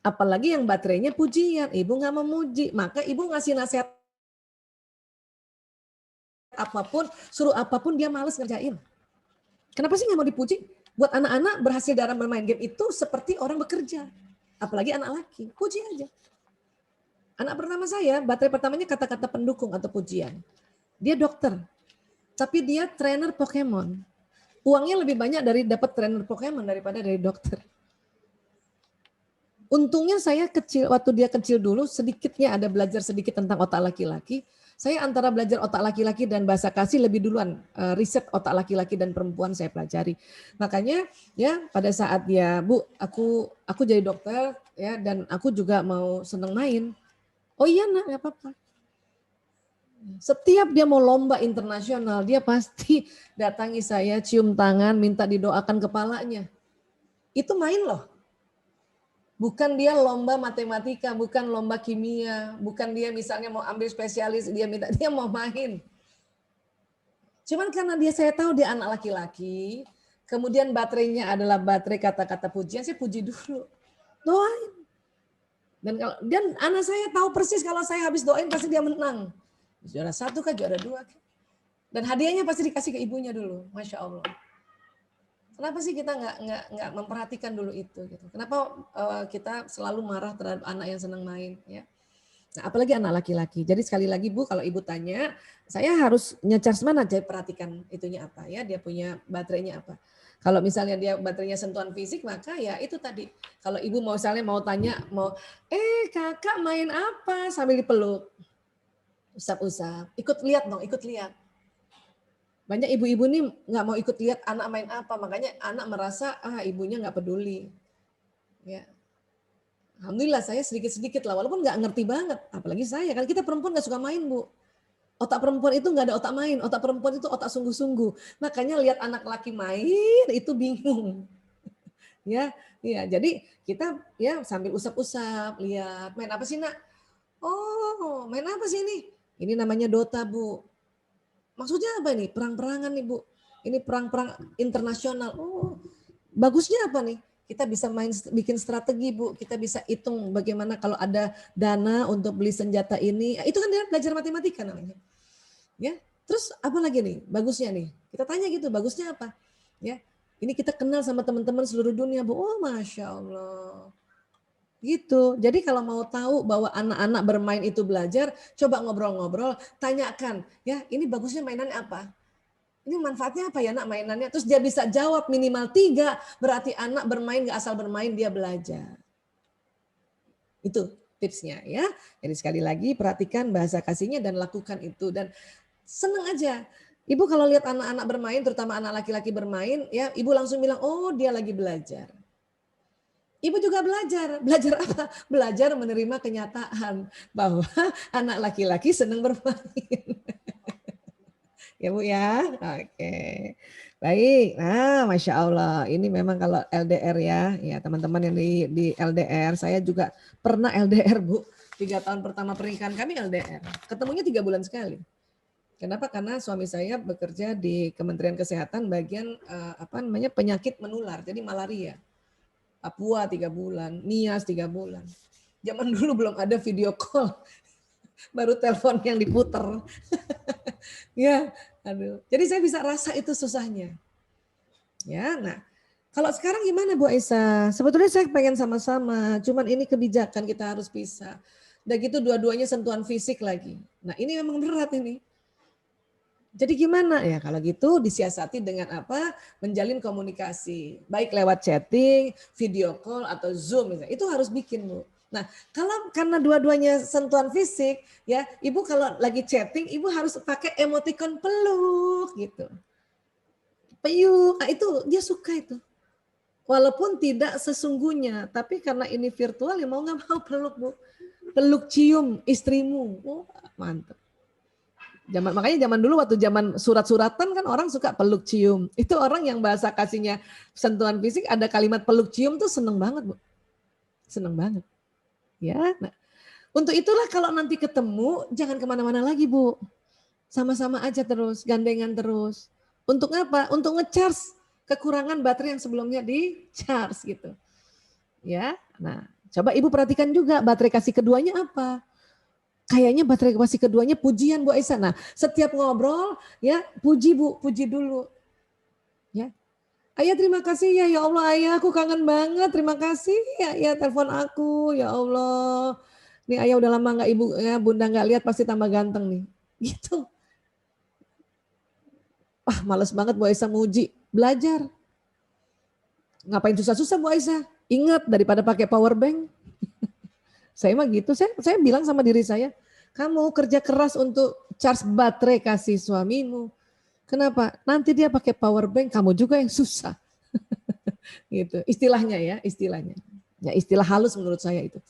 Speaker 1: Apalagi yang baterainya pujian, ibu nggak memuji, maka ibu ngasih nasihat apapun, suruh apapun dia males ngerjain. Kenapa sih nggak mau dipuji? Buat anak-anak berhasil dalam bermain game itu seperti orang bekerja, apalagi anak laki, puji aja. Anak pertama saya, baterai pertamanya kata-kata pendukung atau pujian. Dia dokter, tapi dia trainer Pokemon. Uangnya lebih banyak dari dapat trainer Pokemon daripada dari dokter. Untungnya saya kecil, waktu dia kecil dulu sedikitnya ada belajar sedikit tentang otak laki-laki. Saya antara belajar otak laki-laki dan bahasa kasih lebih duluan riset otak laki-laki dan perempuan saya pelajari. Makanya ya pada saat dia, Bu, aku jadi dokter ya dan aku juga mau seneng main. Oh iya nak, nggak apa-apa. Setiap dia mau lomba internasional, dia pasti datangi saya, cium tangan, minta didoakan kepalanya. Itu main loh. Bukan dia lomba matematika, bukan lomba kimia, bukan dia misalnya mau ambil spesialis, dia mau main. Cuman karena saya tahu dia anak laki-laki, kemudian baterainya adalah baterai kata-kata pujian, saya puji dulu. Doain. Dan anak saya tahu persis kalau saya habis doain pasti dia menang. Juara 1 kah, juara 2 kah. Dan hadiahnya pasti dikasih ke ibunya dulu, Masya Allah. Kenapa sih kita nggak memperhatikan dulu itu? Gitu? Kenapa kita selalu marah terhadap anak yang senang main? Ya. Nah, apalagi anak laki-laki. Jadi sekali lagi Bu, kalau Ibu tanya, saya harus ngecharge mana? Jadi perhatikan itunya apa ya? Dia punya baterainya apa? Kalau misalnya dia baterainya sentuhan fisik, maka ya itu tadi. Kalau Ibu misalnya mau tanya, kakak main apa sambil dipeluk? Usap-usap. Ikut lihat dong, ikut lihat. Banyak ibu-ibu nih nggak mau ikut lihat anak main apa, makanya anak merasa ibunya nggak peduli. Ya, alhamdulillah saya sedikit-sedikit lah, walaupun nggak ngerti banget, apalagi saya kan kita perempuan nggak suka main Bu. Otak perempuan itu nggak ada otak main, otak perempuan itu otak sungguh-sungguh. Makanya lihat anak laki main itu bingung. Ya, ya. Jadi kita ya sambil usap-usap, lihat main apa sih nak? Oh, main apa sih ini? Ini namanya Dota Bu. Maksudnya apa nih? Perang-perangan nih Bu. Ini perang-perang internasional. Oh, bagusnya apa nih? Kita bisa bikin strategi Bu. Kita bisa hitung bagaimana kalau ada dana untuk beli senjata ini. Itu kan dia belajar matematika namanya. Ya. Terus apa lagi nih? Bagusnya nih. Kita tanya gitu, bagusnya apa? Ya. Ini kita kenal sama teman-teman seluruh dunia Bu. Oh, Masya Allah. Gitu. Jadi kalau mau tahu bahwa anak-anak bermain itu belajar, coba ngobrol-ngobrol, tanyakan, ya ini bagusnya mainannya apa? Ini manfaatnya apa ya nak mainannya? Terus dia bisa jawab minimal 3, berarti anak bermain gak asal bermain, dia belajar. Itu tipsnya ya. Jadi sekali lagi perhatikan bahasa kasihnya dan lakukan itu. Dan seneng aja. Ibu kalau lihat anak-anak bermain, terutama anak laki-laki bermain, ya ibu langsung bilang, oh dia lagi belajar. Ibu juga belajar. Belajar apa? Belajar menerima kenyataan bahwa anak laki-laki senang bermain. Ya Bu ya? Oke. Baik. Nah Masya Allah. Ini memang kalau LDR ya teman-teman yang di LDR. Saya juga pernah LDR Bu. 3 tahun pertama pernikahan kami LDR. Ketemunya 3 bulan sekali. Kenapa? Karena suami saya bekerja di Kementerian Kesehatan bagian penyakit menular. Jadi malaria. Papua 3 bulan, Nias 3 bulan. Zaman dulu belum ada video call, baru telepon yang diputer. Ya, aduh. Jadi saya bisa rasa itu susahnya. Ya, nah kalau sekarang gimana Bu Aisyah? Sebetulnya saya pengen sama-sama, cuman ini kebijakan kita harus pisah. Udah gitu dua-duanya sentuhan fisik lagi. Nah ini memang berat ini. Jadi gimana ya kalau gitu disiasati dengan apa? Menjalin komunikasi. Baik lewat chatting, video call atau Zoom misalnya. Itu harus bikin Bu. Nah kalau karena dua-duanya sentuhan fisik ya Ibu kalau lagi chatting Ibu harus pakai emoticon peluk gitu. Peluk, nah, itu dia suka itu. Walaupun tidak sesungguhnya, tapi karena ini virtual ya mau nggak mau peluk Bu. Peluk cium istrimu. Oh, mantap. Makanya zaman dulu waktu zaman surat-suratan kan orang suka peluk cium. Itu orang yang bahasa kasihnya sentuhan fisik ada kalimat peluk cium tuh seneng banget Bu. Seneng banget. Ya, nah, untuk itulah kalau nanti ketemu jangan kemana-mana lagi Bu. Sama-sama aja terus, gandengan terus. Untuk apa? Untuk ngecharge kekurangan baterai yang sebelumnya di charge gitu. Ya, nah coba Ibu perhatikan juga baterai kasih keduanya apa. Kayaknya baterai kasih keduanya pujian Bu Aisyah. Nah, setiap ngobrol ya puji Bu, puji dulu. Ya. Ayah terima kasih ya Allah ayah aku kangen banget. Terima kasih ya telepon aku ya Allah. Nih ayah udah lama nggak ibu ya bunda nggak lihat pasti tambah ganteng nih. Gitu. Wah males banget Bu Aisyah muji. belajar. Ngapain susah-susah Bu Aisyah? Ingat daripada pakai power bank. Saya mah gitu, saya bilang sama diri saya, kamu kerja keras untuk charge baterai kasih suamimu. Kenapa? Nanti dia pakai power bank, kamu juga yang susah. Gitu. Istilahnya ya, istilahnya. Ya, istilah halus menurut saya itu.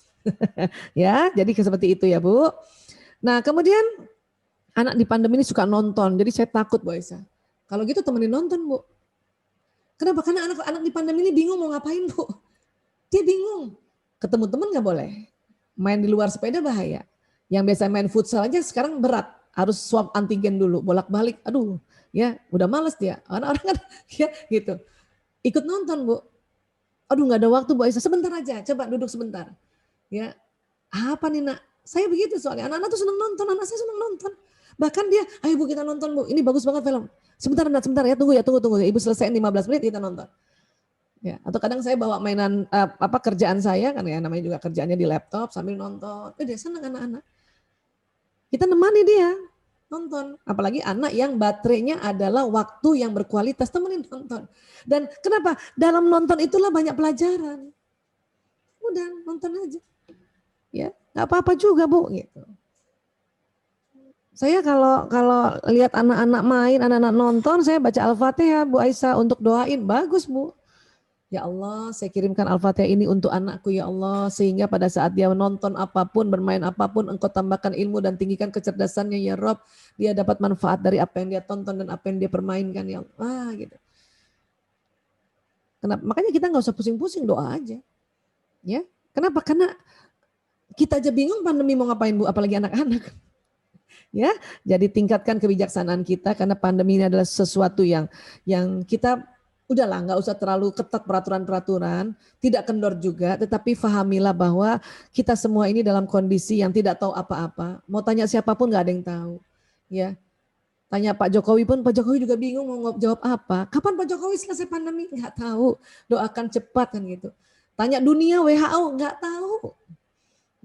Speaker 1: Ya, jadi seperti itu ya, Bu. Nah, kemudian anak di pandemi ini suka nonton, jadi saya takut Bu Aisyah. Kalau gitu temenin nonton, Bu. Kenapa? Karena anak-anak di pandemi ini bingung mau ngapain, Bu. Dia bingung. Ketemu teman nggak boleh. Main di luar sepeda bahaya. Yang biasa main futsal aja sekarang berat. Harus swab antigen dulu, bolak-balik. Aduh, ya udah males dia. Orang-orang kan ya gitu. Ikut nonton, Bu. Aduh nggak ada waktu Bu Aisyah. Sebentar aja, coba duduk sebentar. Ya, apa nih nak? Saya begitu soalnya. Anak-anak tuh senang nonton, anak saya senang nonton. Bahkan dia, ayo Bu kita nonton Bu. Ini bagus banget film. Sebentar nak, sebentar ya, tunggu ya, tunggu. Ibu selesaiin 15 menit kita nonton. Ya, atau kadang saya bawa mainan kerjaan saya kan ya, namanya juga kerjaannya di laptop sambil nonton. Dia senang anak-anak. Kita nemani dia nonton. Apalagi anak yang baterainya adalah waktu yang berkualitas, temenin nonton. Dan kenapa? Dalam nonton itulah banyak pelajaran. Udah nonton aja. Ya, nggak apa-apa juga Bu gitu. Saya kalau lihat anak-anak main, anak-anak nonton, saya baca Al-Fatihah Bu Aisyah untuk doain, bagus Bu. Ya Allah, saya kirimkan Al-Fatihah ini untuk anakku ya Allah, sehingga pada saat dia menonton apapun, bermain apapun, Engkau tambahkan ilmu dan tinggikan kecerdasannya ya Rob. Dia dapat manfaat dari apa yang dia tonton dan apa yang dia permainkan ya Allah. Gitu. Kenapa? Makanya kita nggak usah pusing-pusing, doa aja. Ya, kenapa? Karena kita aja bingung pandemi mau ngapain Bu, apalagi anak-anak. Ya, jadi tingkatkan kebijaksanaan kita karena pandemi ini adalah sesuatu yang kita udahlah nggak usah terlalu ketat peraturan-peraturan, tidak kendor juga, tetapi fahamilah bahwa kita semua ini dalam kondisi yang tidak tahu apa-apa. Mau tanya siapapun nggak ada yang tahu. Ya, tanya Pak Jokowi pun, Pak Jokowi juga bingung mau jawab apa. Kapan Pak Jokowi selesai pandemi? Nggak tahu. Doakan cepat kan gitu. Tanya dunia WHO nggak tahu.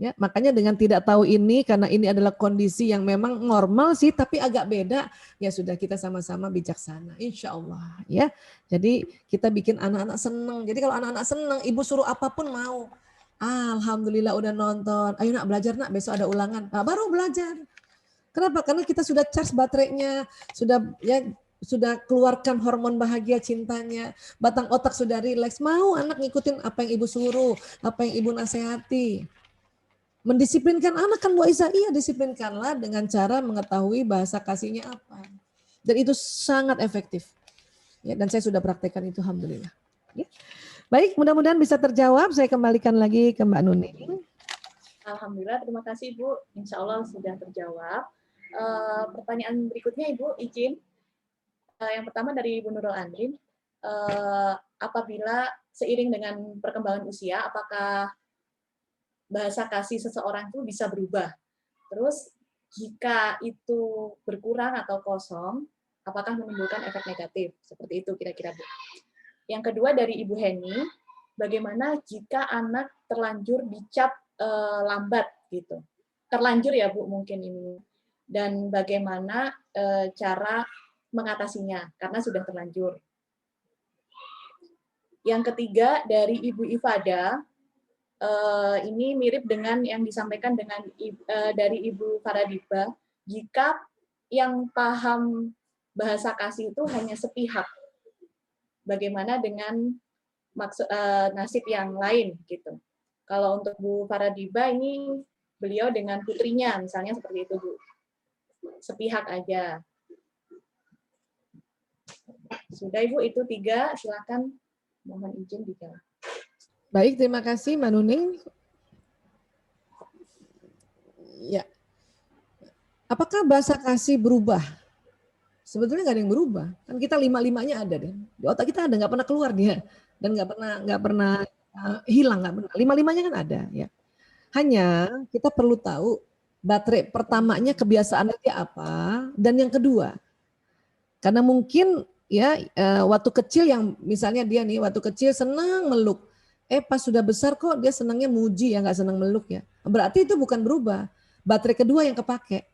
Speaker 1: Ya, makanya dengan tidak tahu ini karena ini adalah kondisi yang memang normal sih tapi agak beda ya sudah kita sama-sama bijaksana insya Allah ya. Jadi kita bikin anak-anak seneng. Jadi kalau anak-anak seneng ibu suruh apapun mau. Alhamdulillah udah nonton. Ayo nak belajar nak besok ada ulangan. Nah, baru belajar. Kenapa? Karena kita sudah charge baterainya, sudah keluarkan hormon bahagia cintanya, batang otak sudah rileks. Mau anak ngikutin apa yang ibu suruh, apa yang ibu nasihati. Mendisiplinkan anak kan Bu Aisyah, iya disiplinkanlah dengan cara mengetahui bahasa kasihnya apa. Dan itu sangat efektif. Ya, dan saya sudah praktekkan itu alhamdulillah. Ya. Baik, mudah-mudahan bisa terjawab. Saya kembalikan lagi ke Mbak Nuning.
Speaker 2: Alhamdulillah, terima kasih Ibu. Insya Allah sudah terjawab. Pertanyaan berikutnya Ibu, izin. Yang pertama dari Ibu Nurul Andin. Apabila seiring dengan perkembangan usia, apakah bahasa kasih seseorang itu bisa berubah. Terus jika itu berkurang atau kosong, apakah menimbulkan efek negatif? Seperti itu kira-kira Bu. Yang kedua dari Ibu Heni, bagaimana jika anak terlanjur dicap lambat gitu? Terlanjur ya Bu mungkin ini. Dan bagaimana cara mengatasinya karena sudah terlanjur. Yang ketiga dari Ibu Ifada, ini mirip dengan yang disampaikan dari Ibu Faradiba, jika yang paham bahasa kasih itu hanya sepihak, bagaimana dengan nasib yang lain gitu. Kalau untuk Bu Faradiba ini beliau dengan putrinya misalnya seperti itu Bu, sepihak aja. Sudah Ibu, itu 3, silakan mohon izin dijawab.
Speaker 1: Baik, terima kasih Mbak Nuning. Ya. Apakah bahasa kasih berubah? Sebetulnya nggak ada yang berubah. Kan kita 5-5-nya ada deh. Di otak kita ada, nggak pernah keluar dia dan nggak pernah hilang, nggak pernah. 5-5-nya kan ada ya. Hanya kita perlu tahu baterai pertamanya kebiasaannya dia apa dan yang kedua. Karena mungkin ya waktu kecil yang misalnya dia nih waktu kecil senang meluk. Pas sudah besar kok dia senangnya muji ya, nggak senang meluk ya. Berarti itu bukan berubah. Baterai kedua yang kepake.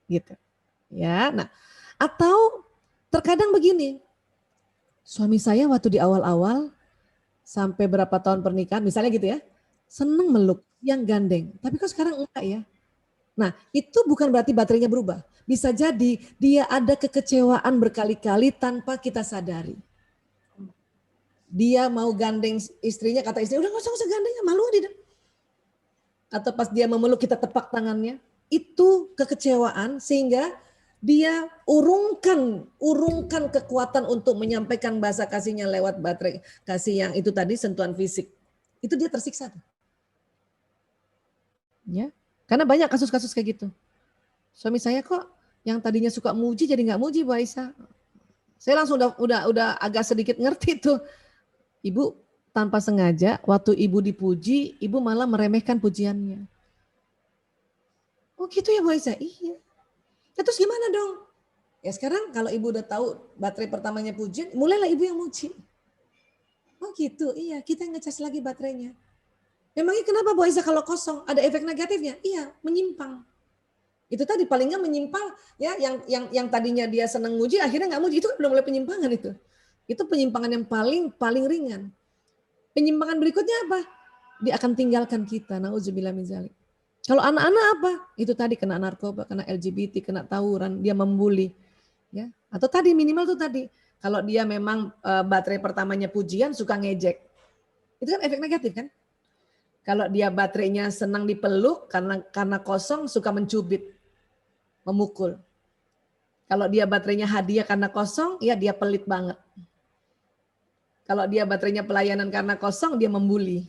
Speaker 1: Gitu. Ya, nah atau terkadang begini. Suami saya waktu di awal-awal sampai berapa tahun pernikahan, misalnya gitu ya, seneng meluk, yang gandeng. Tapi kok sekarang enggak ya? Nah, itu bukan berarti baterainya berubah. Bisa jadi dia ada kekecewaan berkali-kali tanpa kita sadari. Dia mau gandeng istrinya, kata istrinya, udah nggak usah gandeng, malu dia. Atau pas dia memeluk kita tepak tangannya, itu kekecewaan sehingga dia urungkan kekuatan untuk menyampaikan bahasa kasihnya lewat baterai kasih yang itu tadi, sentuhan fisik. Itu dia tersiksa. Ya, karena banyak kasus-kasus kayak gitu. Suami saya kok yang tadinya suka muji jadi nggak muji, Bu Aisyah. Saya langsung udah agak sedikit ngerti tuh. Ibu tanpa sengaja waktu ibu dipuji, ibu malah meremehkan pujiannya. Oh gitu ya Bu Aisyah? Iya. Ya, terus gimana dong? Ya sekarang kalau ibu udah tahu baterai pertamanya pujian, mulailah ibu yang muji. Oh gitu, iya kita ngecas lagi baterainya. Memangnya kenapa Bu Aisyah kalau kosong? Ada efek negatifnya? Iya, menyimpang. Itu tadi paling nggak menyimpang ya, yang tadinya dia senang muji akhirnya nggak muji, itu kan udah mulai penyimpangan itu. Itu penyimpangan yang paling ringan. Penyimpangan berikutnya apa? Dia akan tinggalkan kita. Nauzubillah min dzalik. Kalau anak-anak apa? Itu tadi kena narkoba, kena LGBT, kena tawuran, dia membuli. Ya. Atau tadi minimal tuh tadi, kalau dia memang baterai pertamanya pujian, suka ngejek. Itu kan efek negatif kan? Kalau dia baterainya senang dipeluk, karena kosong, suka mencubit, memukul. Kalau dia baterainya hadiah karena kosong, ya dia pelit banget. Kalau dia baterainya pelayanan karena kosong, dia membuli.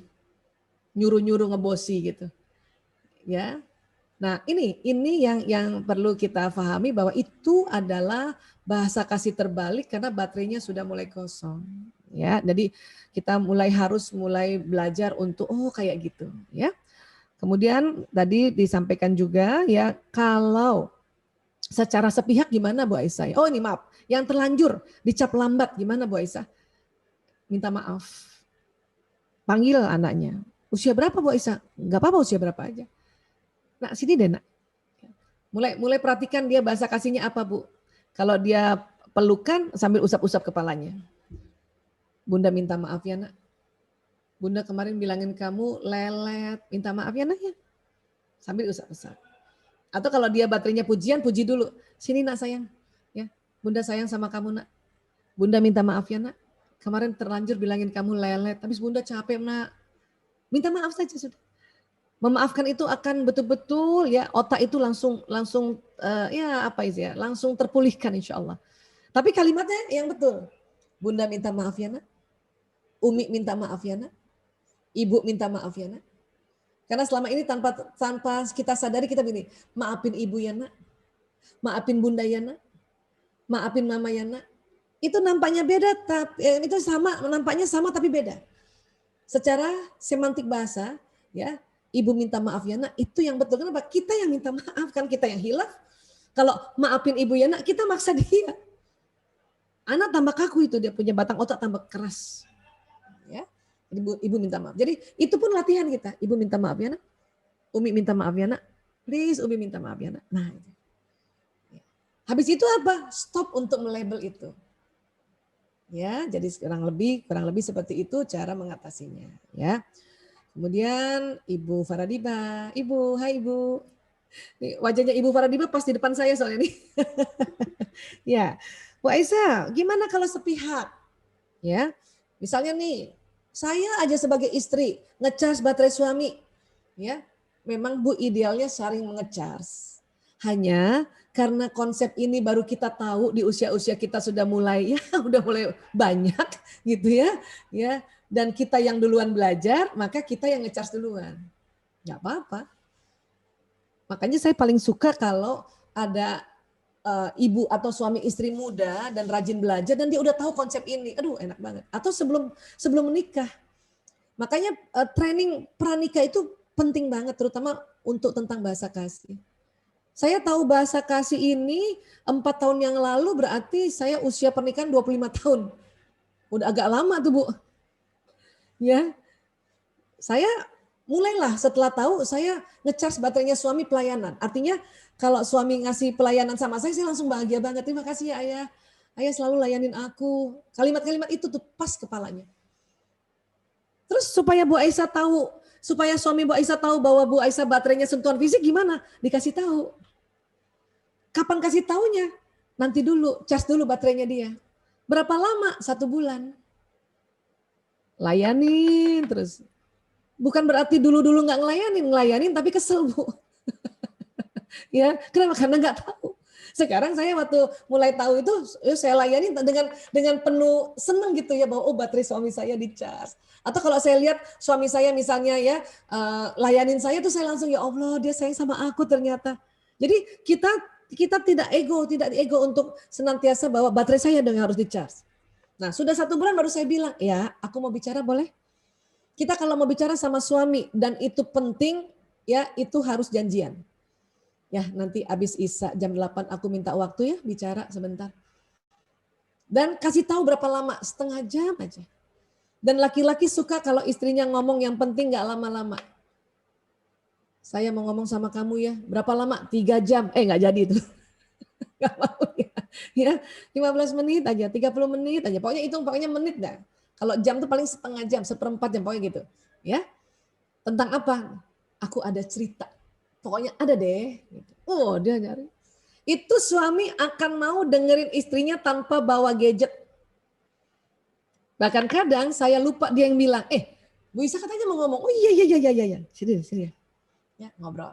Speaker 1: Nyuruh-nyuruh ngebosi gitu. Ya. Nah, ini yang perlu kita pahami bahwa itu adalah bahasa kasih terbalik karena baterainya sudah mulai kosong. Ya, jadi kita harus mulai belajar untuk kayak gitu, ya. Kemudian tadi disampaikan juga ya, kalau secara sepihak gimana Bu Aisyah? Oh, ini maaf, yang terlanjur dicap lambat gimana Bu Aisyah? Minta maaf. Panggil anaknya. Usia berapa Bu Aisyah? Enggak apa-apa usia berapa aja. Nah, sini deh, Nak. Mulai perhatikan dia bahasa kasihnya apa, Bu. Kalau dia pelukan sambil usap-usap kepalanya. Bunda minta maaf ya, Nak. Bunda kemarin bilangin kamu lelet, minta maaf ya, Nak ya. Sambil usap-usap. Atau kalau dia baterainya pujian, puji dulu. Sini Nak sayang. Ya, Bunda sayang sama kamu, Nak. Bunda minta maaf ya, Nak. Kemarin terlanjur bilangin kamu lelet, tapi Bunda capek, Nak. Minta maaf saja sudah. Memaafkan itu akan betul-betul ya, otak itu langsung langsung terpulihkan insya Allah. Tapi kalimatnya yang betul. Bunda minta maaf ya, Nak. Umi minta maaf ya, Nak. Ibu minta maaf ya, Nak. Karena selama ini tanpa kita sadari kita begini, maafin ibu ya, Nak. Maafin Bunda ya, Nak. Maafin Mama ya, Nak. Itu nampaknya beda, tapi itu nampaknya sama tapi beda. Secara semantik bahasa, ya, ibu minta maaf ya, Nak, itu yang betul. Kenapa? Kita yang minta maaf, kan kita yang hilaf. Kalau maafin ibu ya, Nak, kita maksa dia. Anak tambah kaku itu, dia punya batang otak tambah keras. Ya, ibu minta maaf. Jadi itu pun latihan kita. Ibu minta maaf ya, Nak. Umi minta maaf ya, Nak. Please Umi minta maaf ya, Nak. Nah, itu. Habis itu apa? Stop untuk melabel itu. Ya, jadi kurang lebih seperti itu cara mengatasinya, ya. Kemudian Ibu Faradiba, Ibu, hai Ibu. Nih, wajahnya Ibu Faradiba pas di depan saya soalnya nih. Ya, Bu Aisyah, gimana kalau sepihak? Ya, misalnya nih, saya aja sebagai istri ngecas baterai suami, ya, memang Bu idealnya saling mengecas. Hanya karena konsep ini baru kita tahu di usia-usia kita sudah mulai banyak gitu ya, ya. Dan kita yang duluan belajar, maka kita yang ngecas duluan. Nggak apa-apa. Makanya saya paling suka kalau ada ibu atau suami istri muda dan rajin belajar dan dia udah tahu konsep ini. Aduh, enak banget. Atau sebelum menikah. Makanya training pranikah itu penting banget, terutama untuk tentang bahasa kasih. Saya tahu bahasa kasih ini 4 tahun yang lalu, berarti saya usia pernikahan 25 tahun. Udah agak lama tuh Bu. Ya, saya mulailah setelah tahu saya ngecas baterainya suami pelayanan. Artinya kalau suami ngasih pelayanan sama saya langsung bahagia banget. Terima kasih ya Ayah. ayah selalu layanin aku. Kalimat-kalimat itu tuh pas kepalanya. Terus supaya Bu Aisyah tahu, supaya suami Bu Aisyah tahu bahwa Bu Aisyah baterainya sentuhan fisik gimana? Dikasih tahu. Kapan kasih taunya? Nanti dulu, cas dulu baterainya dia. Berapa lama? 1 bulan. Layanin terus. Bukan berarti dulu-dulu nggak ngelayanin tapi kesel Bu. Ya, kenapa? Karena nggak tahu. Sekarang saya waktu mulai tahu itu, saya layani dengan penuh senang gitu ya, bahwa oh baterai suami saya dicas. Atau kalau saya lihat suami saya misalnya ya layanin saya tuh saya langsung ya Allah dia sayang sama aku ternyata. Jadi kita tidak ego untuk senantiasa bahwa baterai saya yang harus dicas. Nah sudah 1 bulan baru saya bilang ya aku mau bicara boleh. Kita kalau mau bicara sama suami dan itu penting ya itu harus janjian. Ya nanti habis Isya jam 8 aku minta waktu ya bicara sebentar. Dan kasih tahu berapa lama, setengah jam aja. Dan laki-laki suka kalau istrinya ngomong yang penting gak lama-lama. Saya mau ngomong sama kamu ya, berapa lama? 3 jam, gak jadi itu. Gak mau ya. 15 menit aja, 30 menit aja. Pokoknya menit dah. Kalau jam tuh paling setengah jam, 1/4 jam, pokoknya gitu. Ya. Tentang apa? Aku ada cerita. Pokoknya ada deh. Oh dia nyari. Itu suami akan mau dengerin istrinya tanpa bawa gadget. Bahkan kadang saya lupa dia yang bilang, Bu Isa katanya mau ngomong. Oh iya. Sini. Ya ngobrol.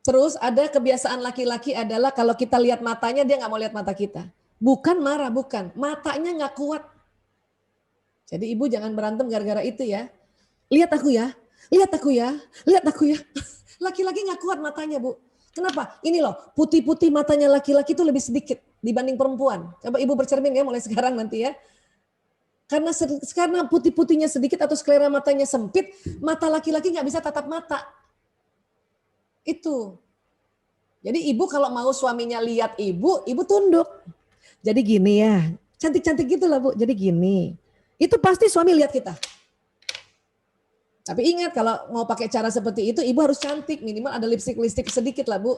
Speaker 1: Terus ada kebiasaan laki-laki adalah kalau kita lihat matanya dia nggak mau lihat mata kita. Bukan marah, bukan. Matanya nggak kuat. Jadi ibu jangan berantem gara-gara itu ya. Lihat aku ya. Laki-laki nggak kuat matanya Bu. Kenapa? Ini loh putih-putih matanya laki-laki itu lebih sedikit dibanding perempuan. Coba ibu bercermin ya mulai sekarang nanti ya. Karena putih-putihnya sedikit atau sklera matanya sempit, mata laki-laki nggak bisa tatap mata. Itu. Jadi ibu kalau mau suaminya lihat ibu tunduk. Jadi gini ya, cantik-cantik gitu lah Bu. Jadi gini. Itu pasti suami lihat kita. Tapi ingat kalau mau pakai cara seperti itu, ibu harus cantik. Minimal ada lipstick sedikit lah Bu.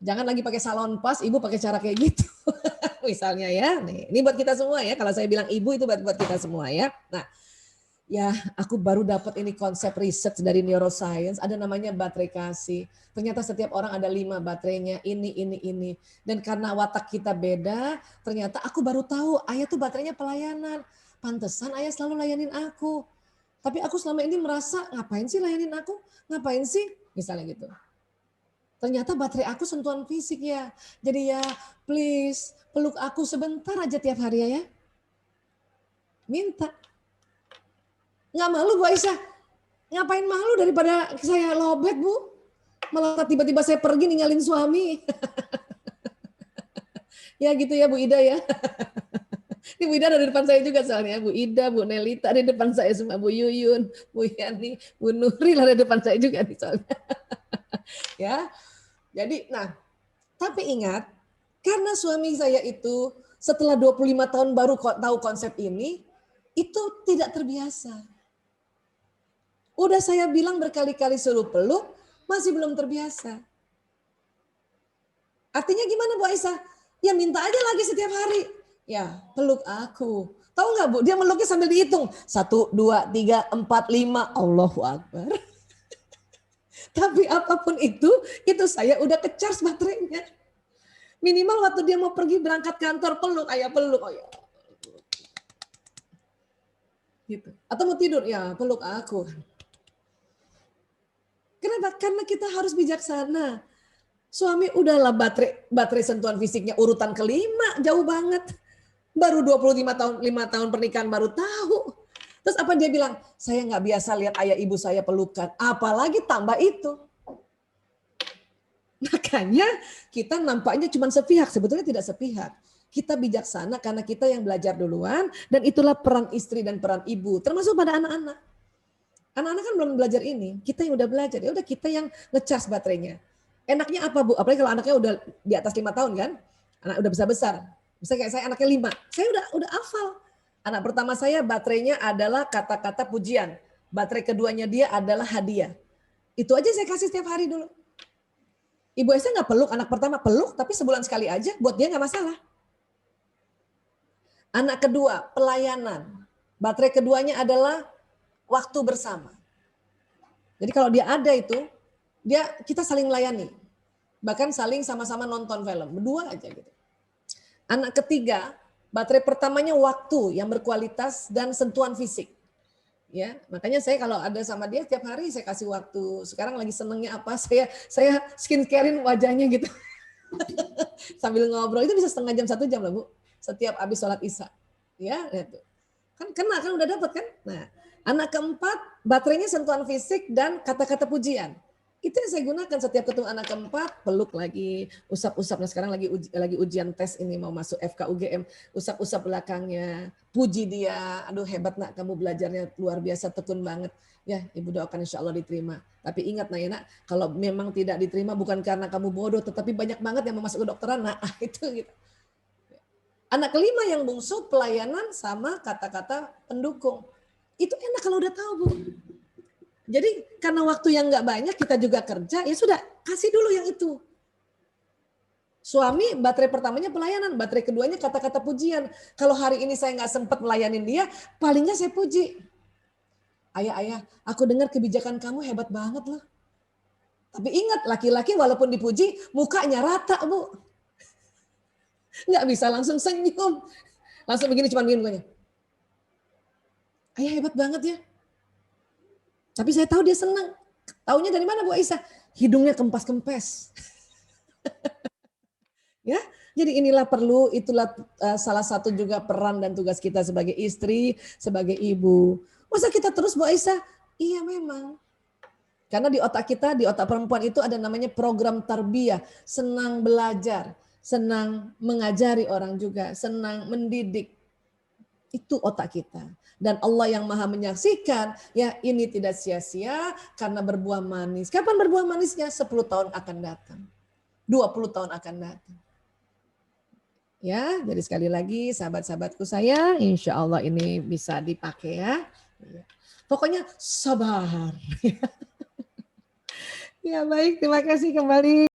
Speaker 1: Jangan lagi pakai salon pas, ibu pakai cara kayak gitu. Misalnya ya, nih, ini buat kita semua ya. Kalau saya bilang ibu itu buat kita semua ya. Nah, ya aku baru dapat ini konsep research dari neuroscience. Ada namanya baterai kasih. Ternyata setiap orang ada 5 baterainya, ini. Dan karena watak kita beda, ternyata aku baru tahu ayah tuh baterainya pelayanan. Pantesan ayah selalu layanin aku. Tapi aku selama ini merasa, ngapain sih layanin aku? Ngapain sih? Misalnya gitu. Ternyata baterai aku sentuhan fisik ya. Jadi ya please, peluk aku sebentar aja tiap hari ya. Minta. Nggak malu Bu Aisyah? Ngapain malu daripada saya lobet Bu? Malah tiba-tiba saya pergi ninggalin suami. Ya gitu ya Bu Ida ya. Ini Bu Ida ada di depan saya juga soalnya. Bu Ida, Bu Nelita ada di depan saya semua. Bu Yuyun, Bu Yani, Bu Nuril ada di depan saya juga nih soalnya. Ya, jadi tapi ingat, karena suami saya itu setelah 25 tahun baru tahu konsep ini, itu tidak terbiasa. Udah saya bilang berkali-kali suruh peluk, masih belum terbiasa. Artinya gimana Bu Aisyah? Ya minta aja lagi setiap hari. Ya, peluk aku. Tahu nggak Bu, dia meluknya sambil dihitung. 1, 2, 3, 4, 5. Allahu Akbar. Tapi apapun itu saya udah ke-charge baterainya. Minimal waktu dia mau pergi berangkat kantor, peluk, ayah peluk. Oh ya. Gitu. Atau mau tidur, ya peluk aku. Kenapa? Karena kita harus bijaksana. Suami udahlah baterai sentuhan fisiknya urutan ke-5, jauh banget. Baru 5 tahun pernikahan baru tahu. Terus apa dia bilang? Saya nggak biasa lihat ayah ibu saya pelukan. Apalagi tambah itu. Makanya kita nampaknya cuma sepihak. Sebetulnya tidak sepihak. Kita bijaksana karena kita yang belajar duluan. Dan itulah peran istri dan peran ibu. Termasuk pada anak-anak. Anak-anak kan belum belajar ini. Kita yang udah belajar. Ya udah kita yang ngecas baterainya. Enaknya apa Bu? Apalagi kalau anaknya udah di atas 5 tahun kan. Anak udah besar-besar. Misalnya kayak saya anaknya 5, saya udah hafal. Anak pertama saya baterainya adalah kata-kata pujian. Baterai keduanya dia adalah hadiah. Itu aja saya kasih setiap hari dulu. Ibu Aisyah nggak peluk anak pertama, peluk tapi sebulan sekali aja, buat dia nggak masalah. Anak kedua, pelayanan. Baterai keduanya adalah waktu bersama. Jadi kalau dia ada itu, kita saling melayani. Bahkan saling sama-sama nonton film, berdua aja gitu. Anak ketiga, baterai pertamanya waktu yang berkualitas dan sentuhan fisik. Ya, makanya saya kalau ada sama dia tiap hari saya kasih waktu. Sekarang lagi senengnya apa? Saya skincarein wajahnya gitu. Sambil ngobrol itu bisa setengah jam 1 jam lah Bu. Setiap habis sholat Isya. Ya, itu. Kan kena kan udah dapat kan? Nah, anak keempat baterainya sentuhan fisik dan kata-kata pujian. Itu yang saya gunakan setiap ketemu anak keempat, peluk lagi, usap-usap. Nah sekarang lagi ujian tes ini mau masuk FK UGM, usap-usap belakangnya, puji dia, aduh hebat nak kamu belajarnya luar biasa, tekun banget. Ya ibu doakan insya Allah diterima. Tapi ingat nak ya nak, kalau memang tidak diterima bukan karena kamu bodoh, tetapi banyak banget yang mau masuk kedokteran, nah itu gitu. Anak kelima yang bungsu pelayanan sama kata-kata pendukung. Itu enak kalau udah tahu Bu. Jadi karena waktu yang nggak banyak kita juga kerja, ya sudah kasih dulu yang itu. Suami baterai pertamanya pelayanan, baterai keduanya kata-kata pujian. Kalau hari ini saya nggak sempat melayanin dia, paling nggak saya puji. Ayah, aku dengar kebijakan kamu hebat banget loh. Tapi ingat laki-laki walaupun dipuji mukanya rata Bu. Nggak bisa langsung senyum. Langsung begini cuma begini mukanya. Ayah hebat banget ya. Tapi saya tahu dia senang. Taunya dari mana Bu Aisyah? Hidungnya kempes-kempes. Ya, jadi itulah salah satu juga peran dan tugas kita sebagai istri, sebagai ibu. Masa kita terus Bu Aisyah? Iya memang. Karena di otak kita, di otak perempuan itu ada namanya program tarbiyah, senang belajar, senang mengajari orang juga, senang mendidik. Itu otak kita. Dan Allah yang maha menyaksikan, ya ini tidak sia-sia karena berbuah manis. Kapan berbuah manisnya? 10 tahun akan datang. 20 tahun akan datang. Ya, jadi sekali lagi sahabat-sahabatku saya, insya Allah ini bisa dipakai ya. Pokoknya sabar. Ya baik, terima kasih kembali.